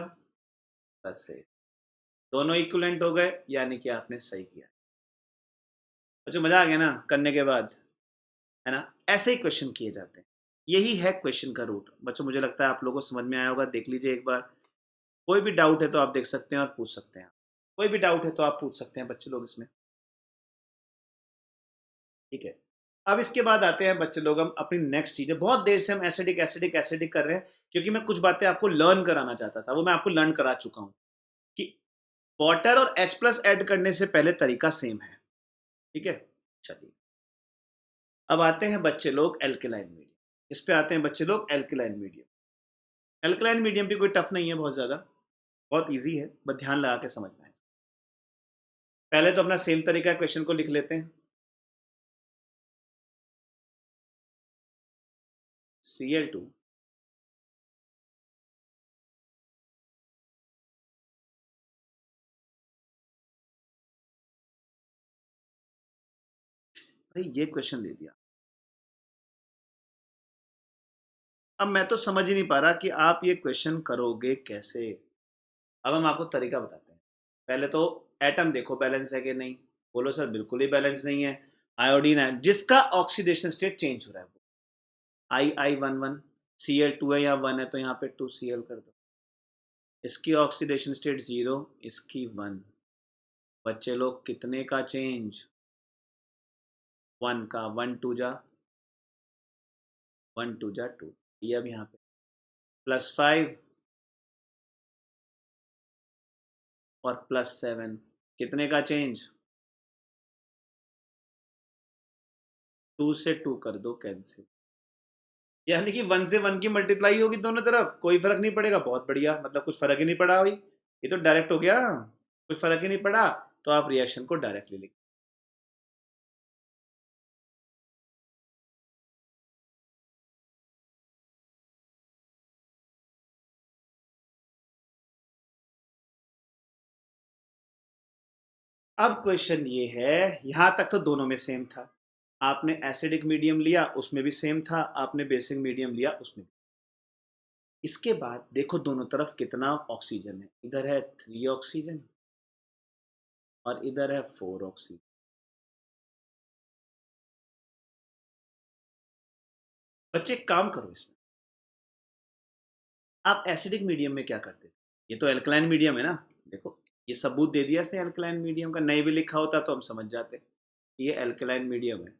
+8, दोनों इक्विवेलेंट हो गए, यानी कि आपने सही किया। बच्चों मजा आ गया ना करने के बाद, है ना? ऐसे ही क्वेश्चन किए जाते हैं, यही है क्वेश्चन का रूट। बच्चों मुझे लगता है आप लोगों को समझ में आया होगा, देख लीजिए एक बार। कोई भी डाउट है तो आप देख सकते हैं और पूछ सकते हैं, कोई भी डाउट है तो आप पूछ सकते हैं बच्चे लोग इसमें, ठीक है। अब इसके बाद आते हैं बच्चे लोग हम अपनी नेक्स्ट चीज़ है। बहुत देर से हम एसिडिक एसिडिक एसिडिक कर रहे हैं, क्योंकि मैं कुछ बातें आपको लर्न कराना चाहता था, वो मैं आपको लर्न करा चुका हूँ कि वाटर और H प्लस ऐड करने से पहले तरीका सेम है, ठीक है। चलिए अब आते हैं बच्चे लोग एल्केलाइन मीडियम, इस पे आते हैं बच्चे लोग एल्केलाइन मीडियम। एल्केलाइन मीडियम भी कोई टफ नहीं है बहुत ज़्यादा, बहुत ईजी है, बस ध्यान लगा के समझना है। पहले तो अपना सेम तरीका क्वेश्चन को लिख लेते हैं। Cl2 भाई ये क्वेश्चन दे दिया। अब मैं तो समझ ही नहीं पा रहा कि आप ये क्वेश्चन करोगे कैसे। अब हम आपको तरीका बताते हैं। पहले तो एटम देखो बैलेंस है कि नहीं, बोलो सर बिल्कुल ही बैलेंस नहीं है। आयोडीन है जिसका ऑक्सीडेशन स्टेट चेंज हो रहा है, I11 Cl2 है, यहाँ 1 है तो यहाँ पे 2Cl कर दो। इसकी ऑक्सीडेशन स्टेट 0, इसकी 1। बच्चे लोग कितने का चेंज, 1 का, 1 2 जा 2, ये अब यहाँ पे +5 और +7, कितने का चेंज, 2 से 2 कर दो कैंसिल, यानी कि 1 से 1 की मल्टीप्लाई होगी दोनों तरफ, कोई फर्क नहीं पड़ेगा। बहुत बढ़िया, मतलब कुछ फर्क ही नहीं पड़ा भाई, ये तो डायरेक्ट हो गया, कोई फर्क ही नहीं पड़ा। तो आप रिएक्शन को डायरेक्टली लिख। अब क्वेश्चन ये है, यहां तक तो दोनों में सेम था। आपने एसिडिक मीडियम लिया उसमें भी सेम था, आपने बेसिक मीडियम लिया उसमें भी। इसके बाद देखो दोनों तरफ कितना ऑक्सीजन है, इधर है 3 ऑक्सीजन और इधर है 4 ऑक्सीजन। बच्चे एक काम करो, इसमें आप एसिडिक मीडियम में क्या करते थे, ये तो एल्कलाइन मीडियम है ना, देखो ये सबूत दे दिया इसने एल्कलाइन मीडियम का, नहीं भी लिखा होता तो हम समझ जाते ये एल्कलाइन मीडियम है।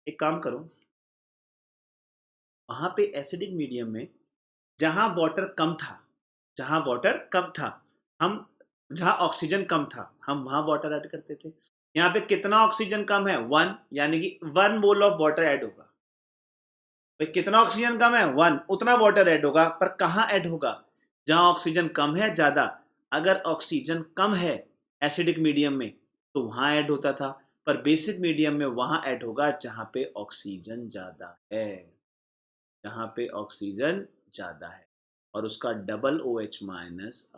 एक काम करो, वहां पे एसिडिक मीडियम में जहां वाटर कम था, जहां वाटर कम था हम, जहां ऑक्सीजन कम था हम वहां वाटर ऐड करते थे। यहाँ पे कितना ऑक्सीजन कम है, 1, यानी कि 1 मोल ऑफ वाटर ऐड होगा। भाई कितना ऑक्सीजन कम है, 1, उतना वाटर ऐड होगा, पर कहाँ ऐड होगा, जहां ऑक्सीजन कम है ज्यादा। अगर ऑक्सीजन कम है एसिडिक मीडियम में तो वहां ऐड होता था, पर बेसिक मीडियम में वहां ऐड होगा जहां पे ऑक्सीजन ज्यादा है, जहां पे ऑक्सीजन ज्यादा है, और उसका डबल OH माइनस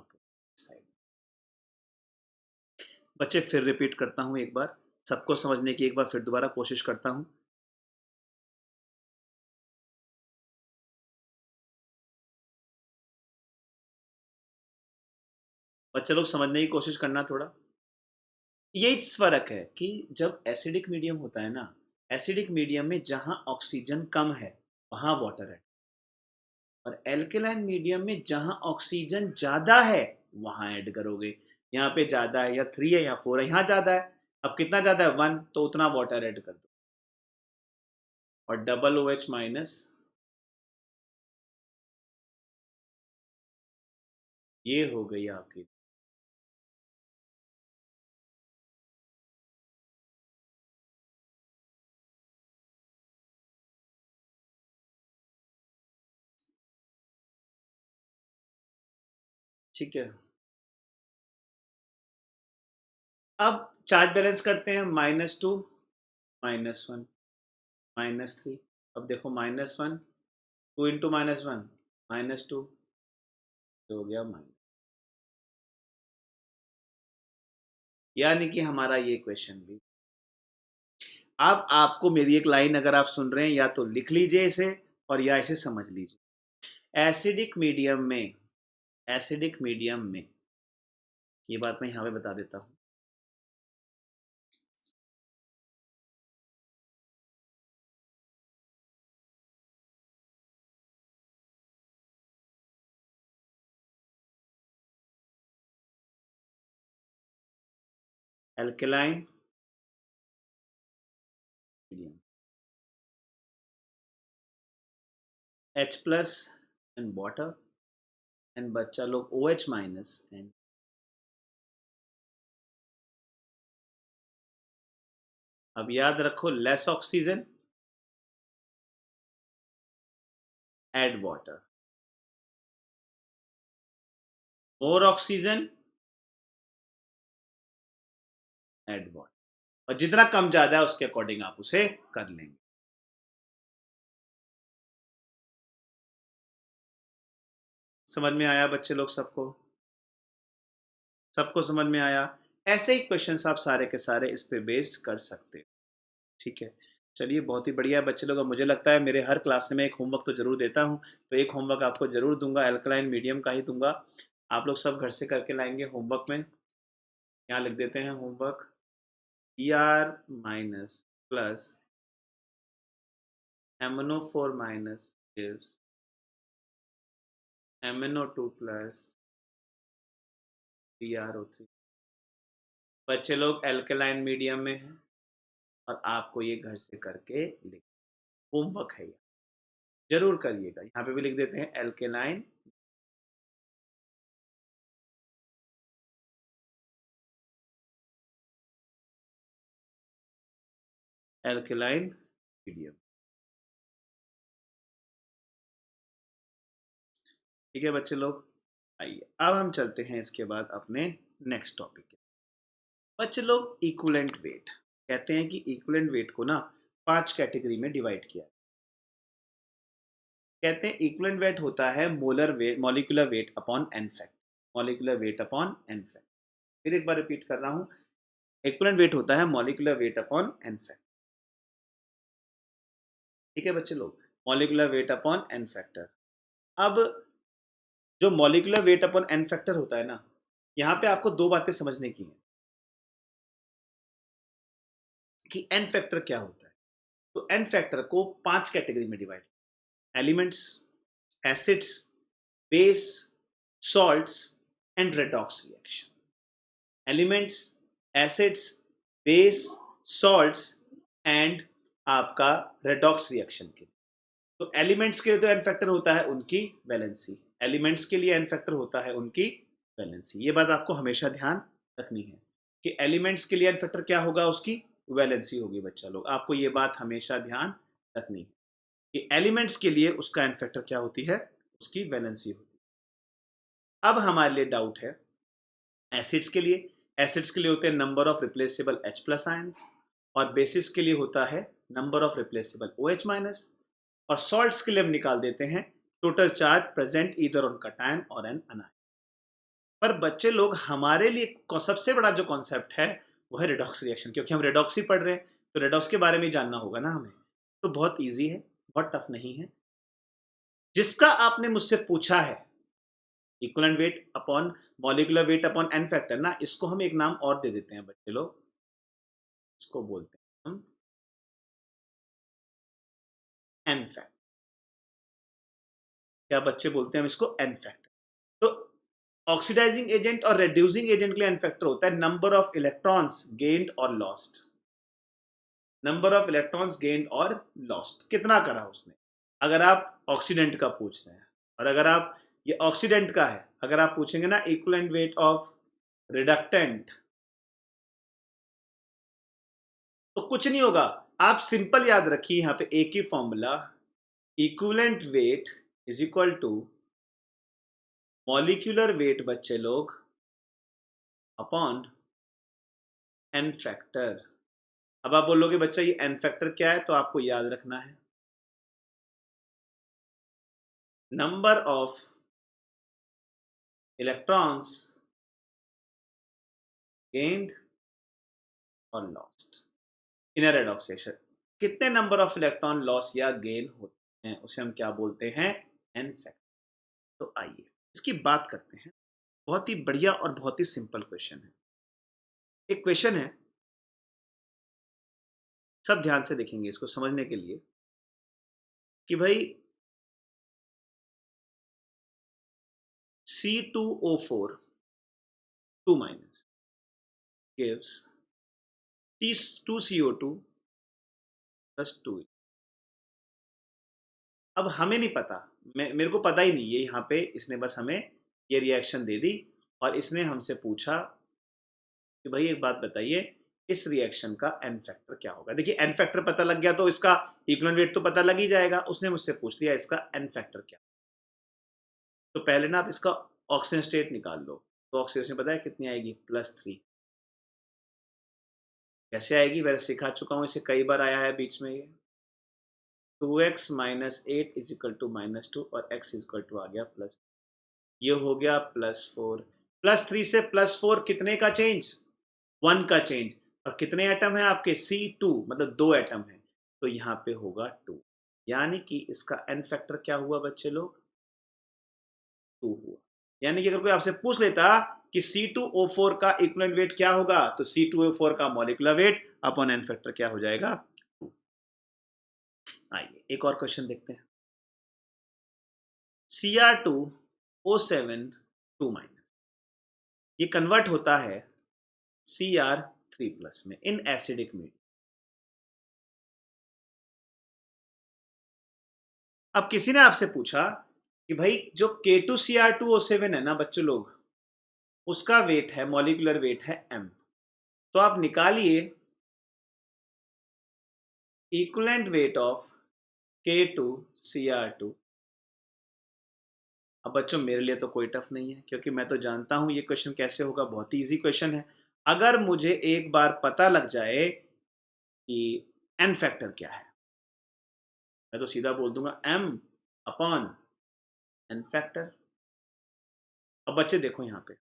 साइड। बच्चे फिर रिपीट करता हूं एक बार, सबको समझने की एक बार फिर दोबारा कोशिश करता हूं। बच्चे लोग समझने की कोशिश करना थोड़ा। यही फर्क है कि जब एसिडिक मीडियम होता है ना, एसिडिक मीडियम में जहां ऑक्सीजन कम है वहां वाटर है, और एल्केलाइन मीडियम में जहां ऑक्सीजन ज्यादा है वहां ऐड करोगे। यहाँ पे ज्यादा है या 3 है या 4 है, यहाँ ज्यादा है, अब कितना ज्यादा है 1, तो उतना वाटर ऐड कर दो, और डबल OH माइनस, ये हो गई आपकी। ठीक है, अब चार्ज बैलेंस करते हैं, -2 -1 -3। अब देखो -1, 2 इंटू -1 -2, हो गया माइनस। यानी कि हमारा ये क्वेश्चन भी। अब आपको मेरी एक लाइन अगर आप सुन रहे हैं या तो लिख लीजिए इसे और या इसे समझ लीजिए। एसिडिक मीडियम में ये बात मैं यहां पे बता देता हूं। Alkaline medium, H plus and water and बच्चा लोग OH माइनस एंड। अब याद रखो, लेस ऑक्सीजन ऐड वाटर, मोर ऑक्सीजन ऐड वाटर, और जितना कम ज्यादा है उसके अकॉर्डिंग आप उसे कर लेंगे। समझ में आया बच्चे लोग? सबको सबको समझ में आया? ऐसे ही क्वेश्चंस आप सारे के सारे इस पे बेस्ड कर सकते हो। ठीक है, चलिए बहुत ही बढ़िया है बच्चे लोग। अब मुझे लगता है मेरे हर क्लास में एक होमवर्क तो जरूर देता हूँ, तो एक होमवर्क आपको जरूर दूंगा, एल्कलाइन मीडियम का ही दूंगा। आप लोग सब घर से करके लाएंगे होमवर्क में। यहाँ लिख देते हैं homework. ER minus plus MnO4 minus gives MnO2 plus BrO3। बच्चे लोग एल्कलाइन मीडियम में हैं और आपको ये घर से करके लिख, होमवर्क है ये, जरूर करिएगा। यहाँ पे भी लिख देते हैं एल्केलाइन मीडियम। ठीक है बच्चे लोग, आइए अब हम चलते हैं इसके बाद अपने नेक्स्ट टॉपिक। बच्चे लोग इक्विवेलेंट वेट कहते हैं कि इक्विवेलेंट वेट को ना 5 कैटेगरी में डिवाइड किया। कहते हैं इक्विवेलेंट वेट होता है molar weight, molecular weight upon n factor, molecular weight upon n factor. फिर एक बार रिपीट कर रहा हूं, इक्विवेलेंट वेट होता है molecular weight upon n factor. ठीक है बच्चे लोग, molecular weight upon n factor. अब जो molecular weight upon n factor होता है ना, यहाँ पे आपको दो बातें समझने की हैं कि एन फैक्टर क्या होता है। तो एन फैक्टर को 5 कैटेगरी में divide, elements, acids, base, salts and redox reaction. Elements, acids, base, salts and आपका रेडॉक्स रिएक्शन के। तो एलिमेंट्स के लिए तो एन फैक्टर होता है उनकी वैलेंसी, एलिमेंट्स के लिए एन फैक्टर होता है उनकी वैलेंसी। ये बात आपको हमेशा ध्यान रखनी है कि एलिमेंट्स के लिए एन फैक्टर क्या होगा, उसकी वैलेंसी होगी। बच्चा लोग आपको ये बात हमेशा ध्यान रखनी है कि एलिमेंट्स के लिए उसका एन फैक्टर क्या होती है, उसकी वैलेंसी होती है। अब हमारे लिए डाउट है एसिड्स के लिए। एसिड्स के लिए होते हैं number of replaceable H plus ions, और बेसिस के लिए होता है number of replaceable OH minus, और सॉल्ट्स के लिए हम निकाल देते हैं total charge present either on cation और एन अनायन। पर बच्चे लोग हमारे लिए सबसे बड़ा जो कॉन्सेप्ट है वो है रिडॉक्स रिएक्शन, क्योंकि हम रिडॉक्स ही पढ़ रहे हैं, तो रिडॉक्स के बारे में जानना होगा ना हमें। तो बहुत ईजी है, बहुत टफ नहीं है। जिसका आपने मुझसे पूछा है equivalent weight upon molecular weight upon n factor ना, इसको हम एक नाम और दे देते हैं बच्चे लोग, इसको बोलते हैं हम एन फैक्टर। क्या बच्चे बोलते हैं हम इसको एन फैक्टर। तो ऑक्सीडाइजिंग एजेंट और रेड्यूसिंग एजेंट के लिए एन फैक्टर होता है नंबर ऑफ इलेक्ट्रॉन्स गेन्ड और lost, number of electrons gained और लॉस्ट, कितना करा उसने। अगर आप ऑक्सीडेंट का पूछ रहे हैं, और अगर आप ये ऑक्सीडेंट का है, अगर आप पूछेंगे ना इक्विवेलेंट वेट ऑफ रिडक्टेंट, तो कुछ नहीं होगा। आप सिंपल याद रखिए यहां पे एक ही formula, equivalent weight is equal to molecular weight बच्चे लोग अपॉन एन फैक्टर। अब आप बोलोगे बच्चा ये एन फैक्टर क्या है, तो आपको याद रखना है नंबर ऑफ इलेक्ट्रॉन्स गेन्ड और lost in a redox reaction. कितने नंबर ऑफ इलेक्ट्रॉन लॉस या गेन होते हैं उसे हम क्या बोलते हैं? N factor. तो आइए इसकी बात करते हैं। बहुत ही बढ़िया और बहुत ही सिंपल क्वेश्चन है। एक क्वेश्चन है, सब ध्यान से देखेंगे इसको समझने के लिए कि भाई C2O4 2 minus gives T2CO2 plus 2। अब हमें नहीं पता, मेरे को पता ही नहीं है यहाँ पे, इसने बस हमें ये रिएक्शन दे दी और इसने हमसे पूछा कि भाई एक बात बताइए इस रिएक्शन का एन फैक्टर क्या होगा। देखिए एन फैक्टर पता लग गया तो इसका इक्विवेलेंट वेट तो पता लग ही जाएगा। उसने मुझसे पूछ लिया इसका एन फैक्टर क्या। तो पहले ना आप इसका ऑक्सीजन स्टेट निकाल लो। तो ऑक्सीजन पता है कितनी आएगी? +3। कैसे आएगी? मैंने सिखा चुका हूँ इसे, कई बार आया है बीच में। ये 2x - 8 = -2 और x = आ गया +। ये हो गया +4। +3 से +4 कितने का चेंज? 1 का चेंज। और कितने एटम है आपके? C2, मतलब 2 एटम है। तो यहाँ पे होगा 2। यानी कि इसका एन फैक्टर क्या हुआ बच्चे लोग? 2 हुआ। यानी कि अगर कोई आपसे पूछ लेता कि C2O4 का इक्विवेलेंट वेट क्या होगा, तो C2O4 का molecular weight upon n factor क्या हो जाएगा? 2। आइए एक और क्वेश्चन देखते हैं। Cr2O7 2- ये कन्वर्ट होता है Cr3+ में इन एसिडिक मीडियम। अब किसी ने आपसे पूछा कि भाई जो K2Cr2O7 है ना बच्चों लोग, उसका वेट है, मॉलिक्यूलर वेट है m। तो आप निकालिए इक्विवेलेंट वेट ऑफ K2Cr2। अब बच्चों मेरे लिए तो कोई टफ नहीं है क्योंकि मैं तो जानता हूं ये क्वेश्चन कैसे होगा। बहुत ही इजी क्वेश्चन है। अगर मुझे एक बार पता लग जाए कि एन फैक्टर क्या है, मैं तो सीधा बोल दूंगा m अपॉन एन फैक्टर। अब बच्चे देखो यहाँ पे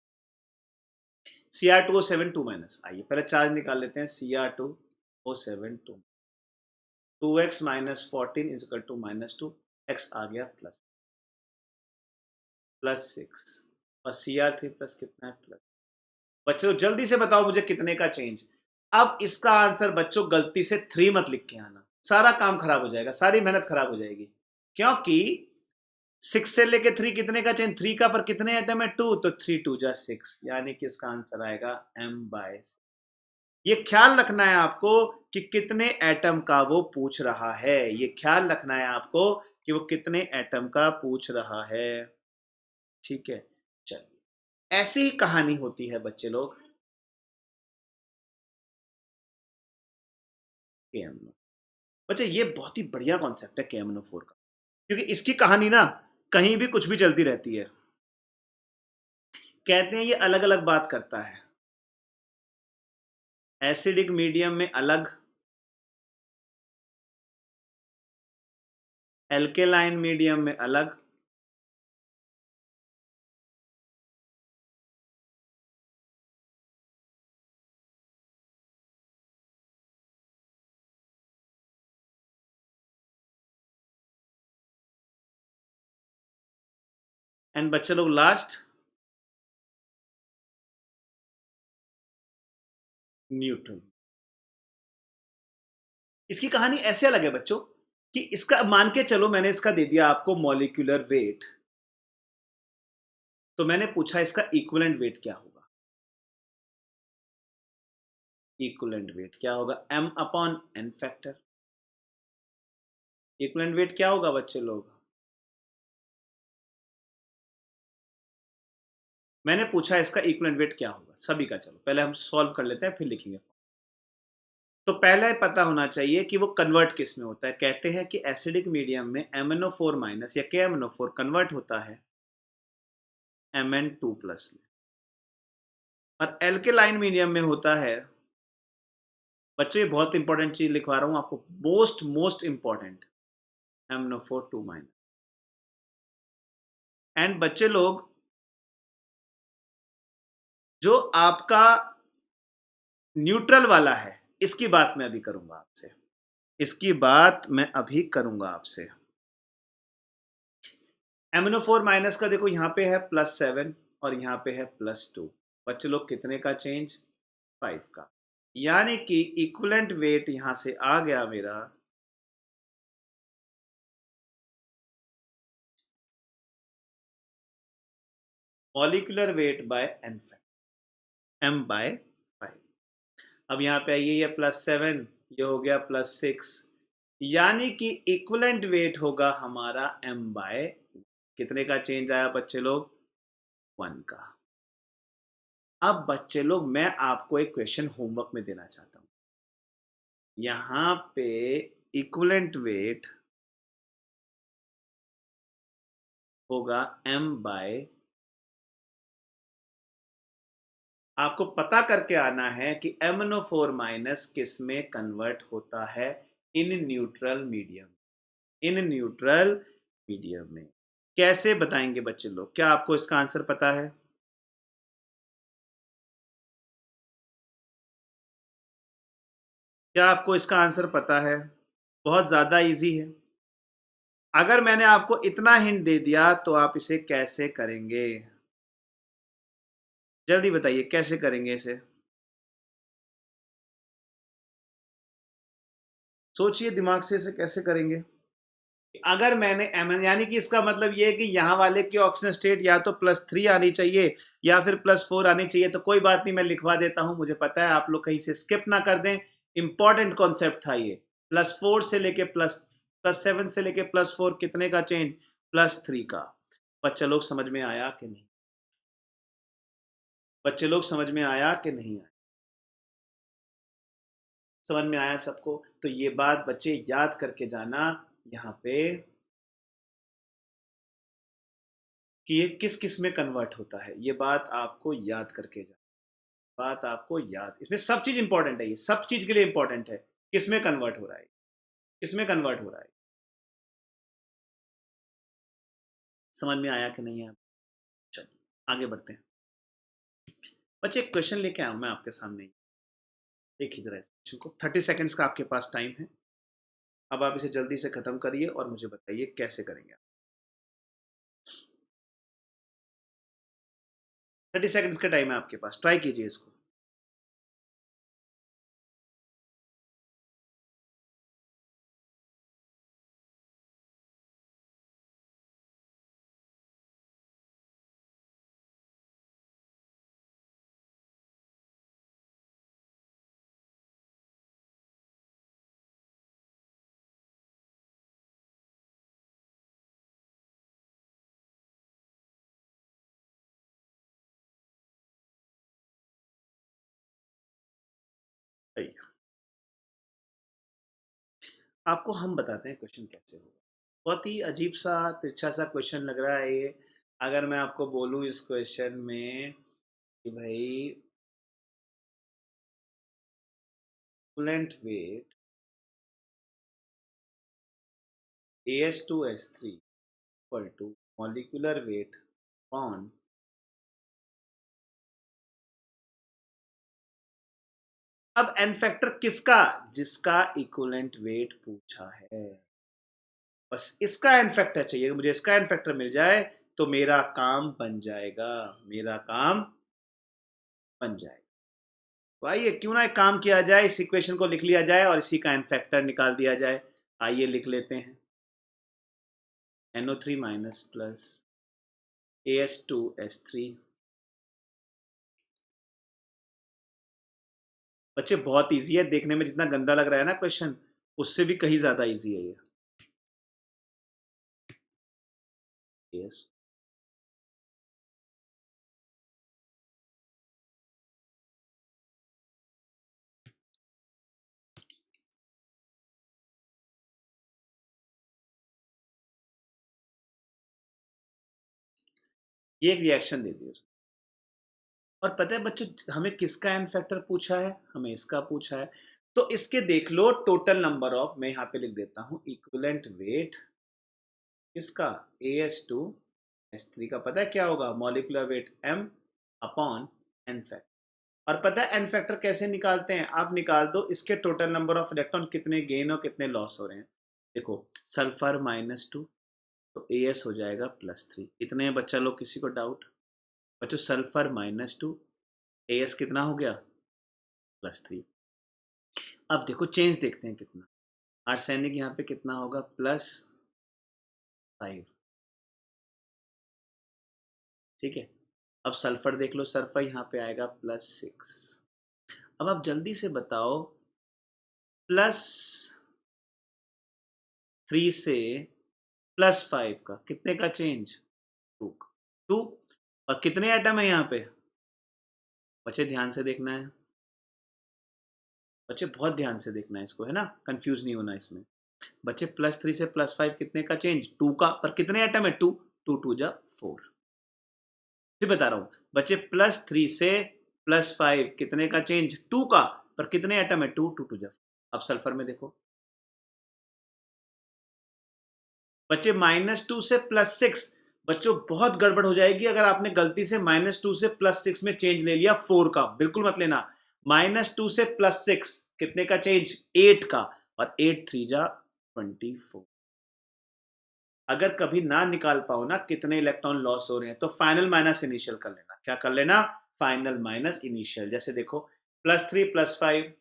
Cr2O7 2-। आइए पहले चार्ज निकाल लेते हैं। Cr2O7 2x - 14 = -2, x आ गया +6 और Cr3+ कितना है? प्लस। बच्चों जल्दी से बताओ मुझे कितने का चेंज। अब इसका आंसर बच्चों गलती से 3 मत लिख के आना, सारा काम खराब हो जाएगा, सारी मेहनत खराब हो जाएगी। क्योंकि 6 से लेके 3 कितने का चेंज? 3 का पर कितने एटम है? 2, तो 3 2 जा 6। यानी कि इसका आंसर आएगा m/6। ये ख्याल रखना है आपको कि कितने एटम का वो पूछ रहा है। ये ख्याल रखना है आपको कि वो कितने एटम का पूछ रहा है। ठीक है, चलिए ऐसी ही कहानी होती है बच्चे लोग KMnO। बच्चे ये बहुत ही बढ़िया कॉन्सेप्ट है KMnO4 का, क्योंकि इसकी कहानी ना कहीं भी कुछ भी चलती रहती है। कहते हैं ये अलग अलग बात करता है, एसिडिक मीडियम में अलग, एल्केलाइन मीडियम में अलग, एंड बच्चे लोग लास्ट न्यूट्रल। इसकी कहानी ऐसे अलग है बच्चों कि इसका मान के चलो मैंने इसका दे दिया आपको मॉलिक्यूलर वेट, तो मैंने पूछा इसका इक्विवेलेंट वेट क्या होगा। इक्विवेलेंट वेट क्या होगा? m upon n factor. Equivalent weight क्या होगा बच्चे लोग? मैंने पूछा इसका इक्विवेलेंट वेट क्या होगा सभी का। चलो पहले हम सॉल्व कर लेते हैं फिर लिखेंगे। तो पहले पता होना चाहिए कि वो कन्वर्ट किस में होता है। कहते हैं कि एसिडिक मीडियम में MnO4- या KMnO4 कन्वर्ट होता है Mn2+ में, और एल्केलाइन मीडियम में होता है, बच्चों ये बहुत इंपॉर्टेंट चीज लिखवा रहा हूं आपको, मोस्ट इंपॉर्टेंट, MnO4 2-। एंड बच्चे लोग जो आपका न्यूट्रल वाला है इसकी बात मैं अभी करूंगा आपसे, इसकी बात मैं अभी करूंगा आपसे। MnO4 माइनस का देखो यहाँ पे है +7 और यहाँ पे है +2। बच्चे लोग कितने का चेंज? 5 का। यानी कि इक्विवेलेंट वेट यहां से आ गया मेरा molecular weight by n factor m/5। अब यहाँ पे ये है +7, ये हो गया +6, यानी कि इक्विवेलेंट वेट होगा हमारा m/, कितने का चेंज आया बच्चे लोग? 1 का। अब बच्चे लोग मैं आपको एक क्वेश्चन होमवर्क में देना चाहता हूं। यहां पे इक्विवेलेंट वेट होगा m/, आपको पता करके आना है कि MnO4 माइनस किस में कन्वर्ट होता है? In neutral medium, in neutral medium में। कैसे बताएंगे बच्चे लोग? क्या आपको इसका आंसर पता है? क्या आपको इसका आंसर पता है? बहुत ज्यादा इजी है। अगर मैंने आपको इतना हिंट दे दिया तो आप इसे कैसे करेंगे? जल्दी बताइए कैसे करेंगे इसे? सोचिए दिमाग से, इसे कैसे करेंगे? अगर मैंने एम यानी कि इसका मतलब ये है कि यहाँ वाले की ऑक्सीजन स्टेट या तो +3 आनी चाहिए या फिर +4 आनी चाहिए। तो कोई बात नहीं, मैं लिखवा देता हूँ, मुझे पता है आप लोग कहीं से स्किप ना कर दें। इंपॉर्टेंट कॉन्सेप्ट था ये। +4 से लेके +7 से लेके +4 कितने का चेंज? +3 का। बच्चे लोग समझ में आया कि नहीं? बच्चे लोग समझ में आया कि नहीं आया? समझ में आया सबको? तो ये बात बच्चे याद करके जाना यहाँ पे कि ये किस किस में कन्वर्ट होता है। ये बात आपको याद करके जाना, बात आपको याद, इसमें सब चीज इंपॉर्टेंट है, ये सब चीज के लिए इंपॉर्टेंट है। किस में कन्वर्ट हो रहा है, किस में कन्वर्ट हो रहा है? समझ में आया कि नहीं है? चलिए आगे बढ़ते हैं। बच्चे एक क्वेश्चन लेके आया हूं मैं आपके सामने। देखिए जरा इस क्वेश्चन को, 30 सेकेंड्स का आपके पास टाइम है। अब आप इसे जल्दी से खत्म करिए और मुझे बताइए कैसे करेंगे आप। 30 सेकेंड्स का टाइम है आपके पास, ट्राई कीजिए इसको। सही। आपको हम बताते हैं क्वेश्चन कैसे होगा। बहुत ही अजीब सा तिरछा सा क्वेश्चन लग रहा है ये। अगर मैं आपको बोलूं इस क्वेश्चन में कि भाई equivalent weight AS2S3 equal to molecular weight on, अब एन फैक्टर किसका? जिसका इक्विवेलेंट वेट पूछा है। बस इसका एन फैक्टर चाहिए, मुझे इसका एन फैक्टर मिल जाए तो मेरा काम बन जाएगा, मेरा काम बन जाएगा। तो आइए क्यों ना एक काम किया जाए, इस इक्वेशन को लिख लिया जाए और इसी का एन फैक्टर निकाल दिया जाए। आइए लिख लेते हैं। NO3 minus plus AS2S3। बच्चे बहुत इजी है, देखने में जितना गंदा लग रहा है ना क्वेश्चन, उससे भी कहीं ज्यादा इजी है ये। यस, ये एक रिएक्शन दे दी उसने। और पता है बच्चों हमें किसका एन फैक्टर पूछा है? हमें इसका पूछा है। तो इसके देख लो टोटल नंबर ऑफ, मैं यहाँ पे लिख देता हूँ इक्विवेलेंट वेट इसका AS2S3 का, पता है क्या होगा? Molecular weight M upon n factor. और पता है एन फैक्टर कैसे निकालते हैं? आप निकाल दो इसके टोटल नंबर ऑफ इलेक्ट्रॉन कितने गेन और कितने लॉस हो रहे हैं। देखो सल्फर -2 तो एस हो जाएगा +3। इतने बच्चा लोग, किसी को डाउट? बच्चों सल्फर -2 एस कितना हो गया? +3। अब देखो चेंज देखते हैं कितना। आर्सेनिक यहाँ पे कितना होगा? +5। ठीक है। अब सल्फर देख लो, सल्फर यहाँ पे आएगा +6। अब आप जल्दी से बताओ +3 से +5 का कितने का चेंज? 2 का। 2। और कितने एटम है यहाँ पे? बच्चे ध्यान से देखना है, बच्चे बहुत ध्यान से देखना है इसको, है ना, कंफ्यूज नहीं होना इसमें। बच्चे +3 से +5 कितने का चेंज? 2 का। पर कितने एटम है? 2। 2 2 जा 4। फिर बता रहा हूं बच्चे, +3 से +5 कितने का चेंज? 2 का। पर कितने एटम है? 2 2 2 जा 4। अब सल्फर में देखो बच्चे, -2 से +6। बच्चों बहुत गड़बड़ हो जाएगी अगर आपने गलती से -2 से +6 में चेंज ले लिया 4 का। बिल्कुल मत लेना। -2 से +6 कितने का चेंज? 8 का। और 8 3 जा 24। अगर कभी ना निकाल पाओ ना कितने इलेक्ट्रॉन लॉस हो रहे हैं, तो फाइनल माइनस इनिशियल कर लेना। क्या कर लेना? Final minus initial. जैसे देखो +3 +5,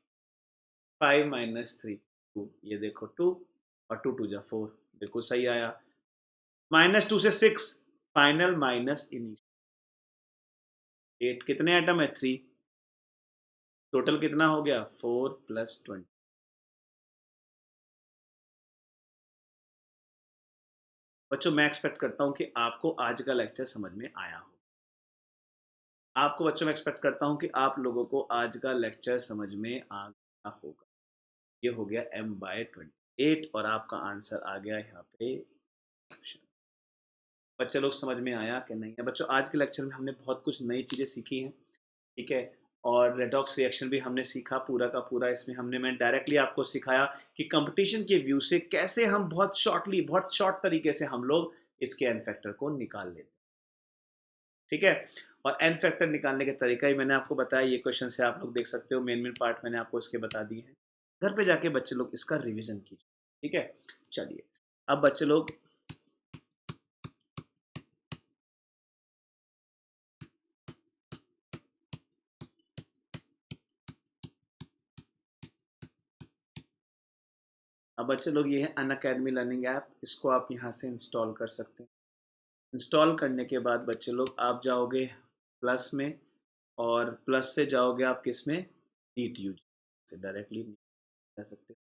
5 -3 2। ये देखो 2 और 2 2 जा 4। बिल्कुल सही आया। -2 से 6 फाइनल माइनस इनिशियल। 8 कितने एटम है? 3। टोटल कितना हो गया? 4 + 20। बच्चों मैं एक्सपेक्ट करता हूं कि आपको आज का लेक्चर समझ में आया हो। आपको बच्चों में एक्सपेक्ट करता हूं कि आप लोगों को आज का लेक्चर समझ में आ गया होगा। ये हो गया m/28 और आपका आंसर आ गया यहाँ पे ऑप्शन। बच्चे लोग समझ में आया कि नहीं है? बच्चों आज के लेक्चर में हमने बहुत कुछ नई चीज़ें सीखी हैं। ठीक है। और रेडॉक्स रिएक्शन भी हमने सीखा पूरा का पूरा। इसमें मैं डायरेक्टली आपको सिखाया कि कंपटीशन के व्यू से कैसे हम बहुत शॉर्टली, बहुत शॉर्ट तरीके से हम लोग इसके एन फैक्टर को निकाल लेते हैं। ठीक है। और एन फैक्टर निकालने का तरीका ही मैंने आपको बताया। ये क्वेश्चन से आप लोग देख सकते हो, मेन मेन पार्ट मैंने आपको इसके बता दिए हैं। घर पे जाके बच्चे लोग इसका रिवीजन कीजिए। ठीक है। चलिए अब बच्चे लोग ये है अनअकैडमी लर्निंग ऐप। इसको आप यहाँ से इंस्टॉल कर सकते हैं। इंस्टॉल करने के बाद बच्चे लोग आप जाओगे प्लस में, और प्लस से जाओगे आप किस में? नीट यूजी से डायरेक्टली जा सकते हैं।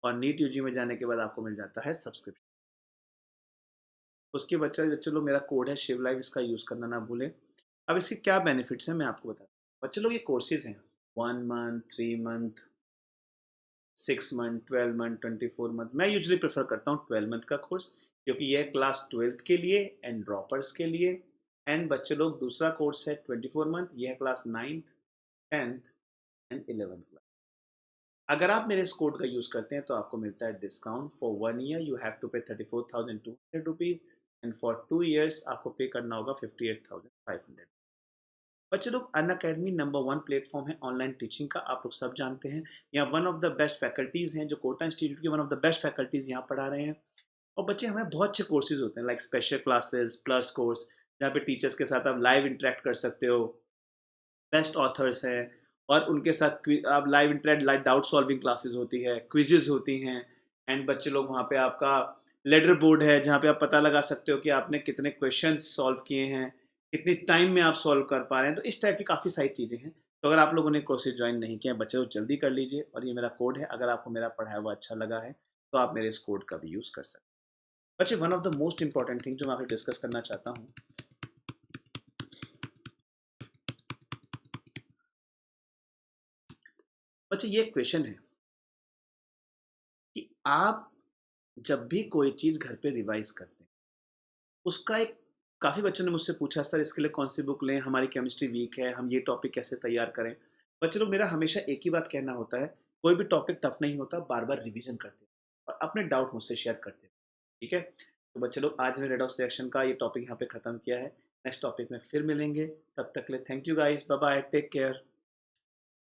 और नीट यूजी में जाने के बाद आपको मिल जाता है सब्सक्रिप्शन। उसके बच्चे लोग मेरा कोड है शिव लाइव, इसका यूज़ करना ना भूलें। अब इसके क्या बेनिफिट्स हैं मैं आपको बताता हूँ। बच्चे लोग ये कोर्सेज हैं 1 month, 3 month, 6 month, 12 month, 24 month. मैं यूजुअली प्रेफर करता हूँ 12 मंथ का कोर्स, क्योंकि ये क्लास 12th के लिए एंड ड्रॉपर्स के लिए। एंड बच्चे लोग दूसरा कोर्स है 24 मंथ, ये है class 9th, 10th and 11th class. अगर आप मेरे इस कोड का यूज़ करते हैं तो आपको मिलता है discount. For 1 year you have to pay 34,200 rupees and for 2 years आपको पे करना होगा 58,500। बच्चे लोग अनअकैडमी नंबर 1 प्लेटफॉर्म है ऑनलाइन टीचिंग का, आप लोग सब जानते हैं। यहाँ one of the best faculties हैं, जो कोटा इंस्टीट्यूट के one of the best faculties यहाँ पढ़ा रहे हैं। और बच्चे हमें बहुत अच्छे कोर्सेज होते हैं, like special classes, plus course, जहाँ पे टीचर्स के साथ आप लाइव इंटरेक्ट कर सकते हो। बेस्ट ऑथर्स हैं और उनके साथ आप live interact, live doubt solving classes होती है, क्विजेज होती हैं। एंड बच्चे लोग वहाँ पे आपका लेडर बोर्ड है, जहाँ पे आप पता लगा सकते हो कि आपने कितने क्वेश्चन सॉल्व किए हैं, कितनी टाइम में आप सॉल्व कर पा रहे हैं। तो इस टाइप की काफ़ी सारी चीज़ें हैं। तो अगर आप लोगों ने कोर्सेज ज्वाइन नहीं किए हैं बच्चे लोग, जल्दी कर लीजिए। और ये मेरा कोड है, अगर आपको मेरा पढ़ाया हुआ अच्छा लगा है तो आप मेरे इस कोड का भी यूज़ कर सकते हैं। बच्चे one of the most important thing जो मैं आपसे डिस्कस करना चाहता हूँ, बच्चे ये क्वेश्चन है कि आप जब भी कोई चीज़ घर पे रिवाइज करते हैं, उसका एक, काफ़ी बच्चों ने मुझसे पूछा सर इसके लिए कौन सी बुक लें, हमारी केमिस्ट्री वीक है, हम ये टॉपिक कैसे तैयार करें। बच्चे लोग मेरा हमेशा एक ही बात कहना होता है, कोई भी टॉपिक टफ नहीं होता, बार बार रिवीजन करते हैं और अपने डाउट मुझसे शेयर करते हैं। ठीक है। तो बच्चे लोग आज में रेडॉक्स रिएक्शन का ये टॉपिक यहाँ पे ख़त्म किया है। नेक्स्ट टॉपिक में फिर मिलेंगे, तब तक के लिए thank you guys, bye bye, take care.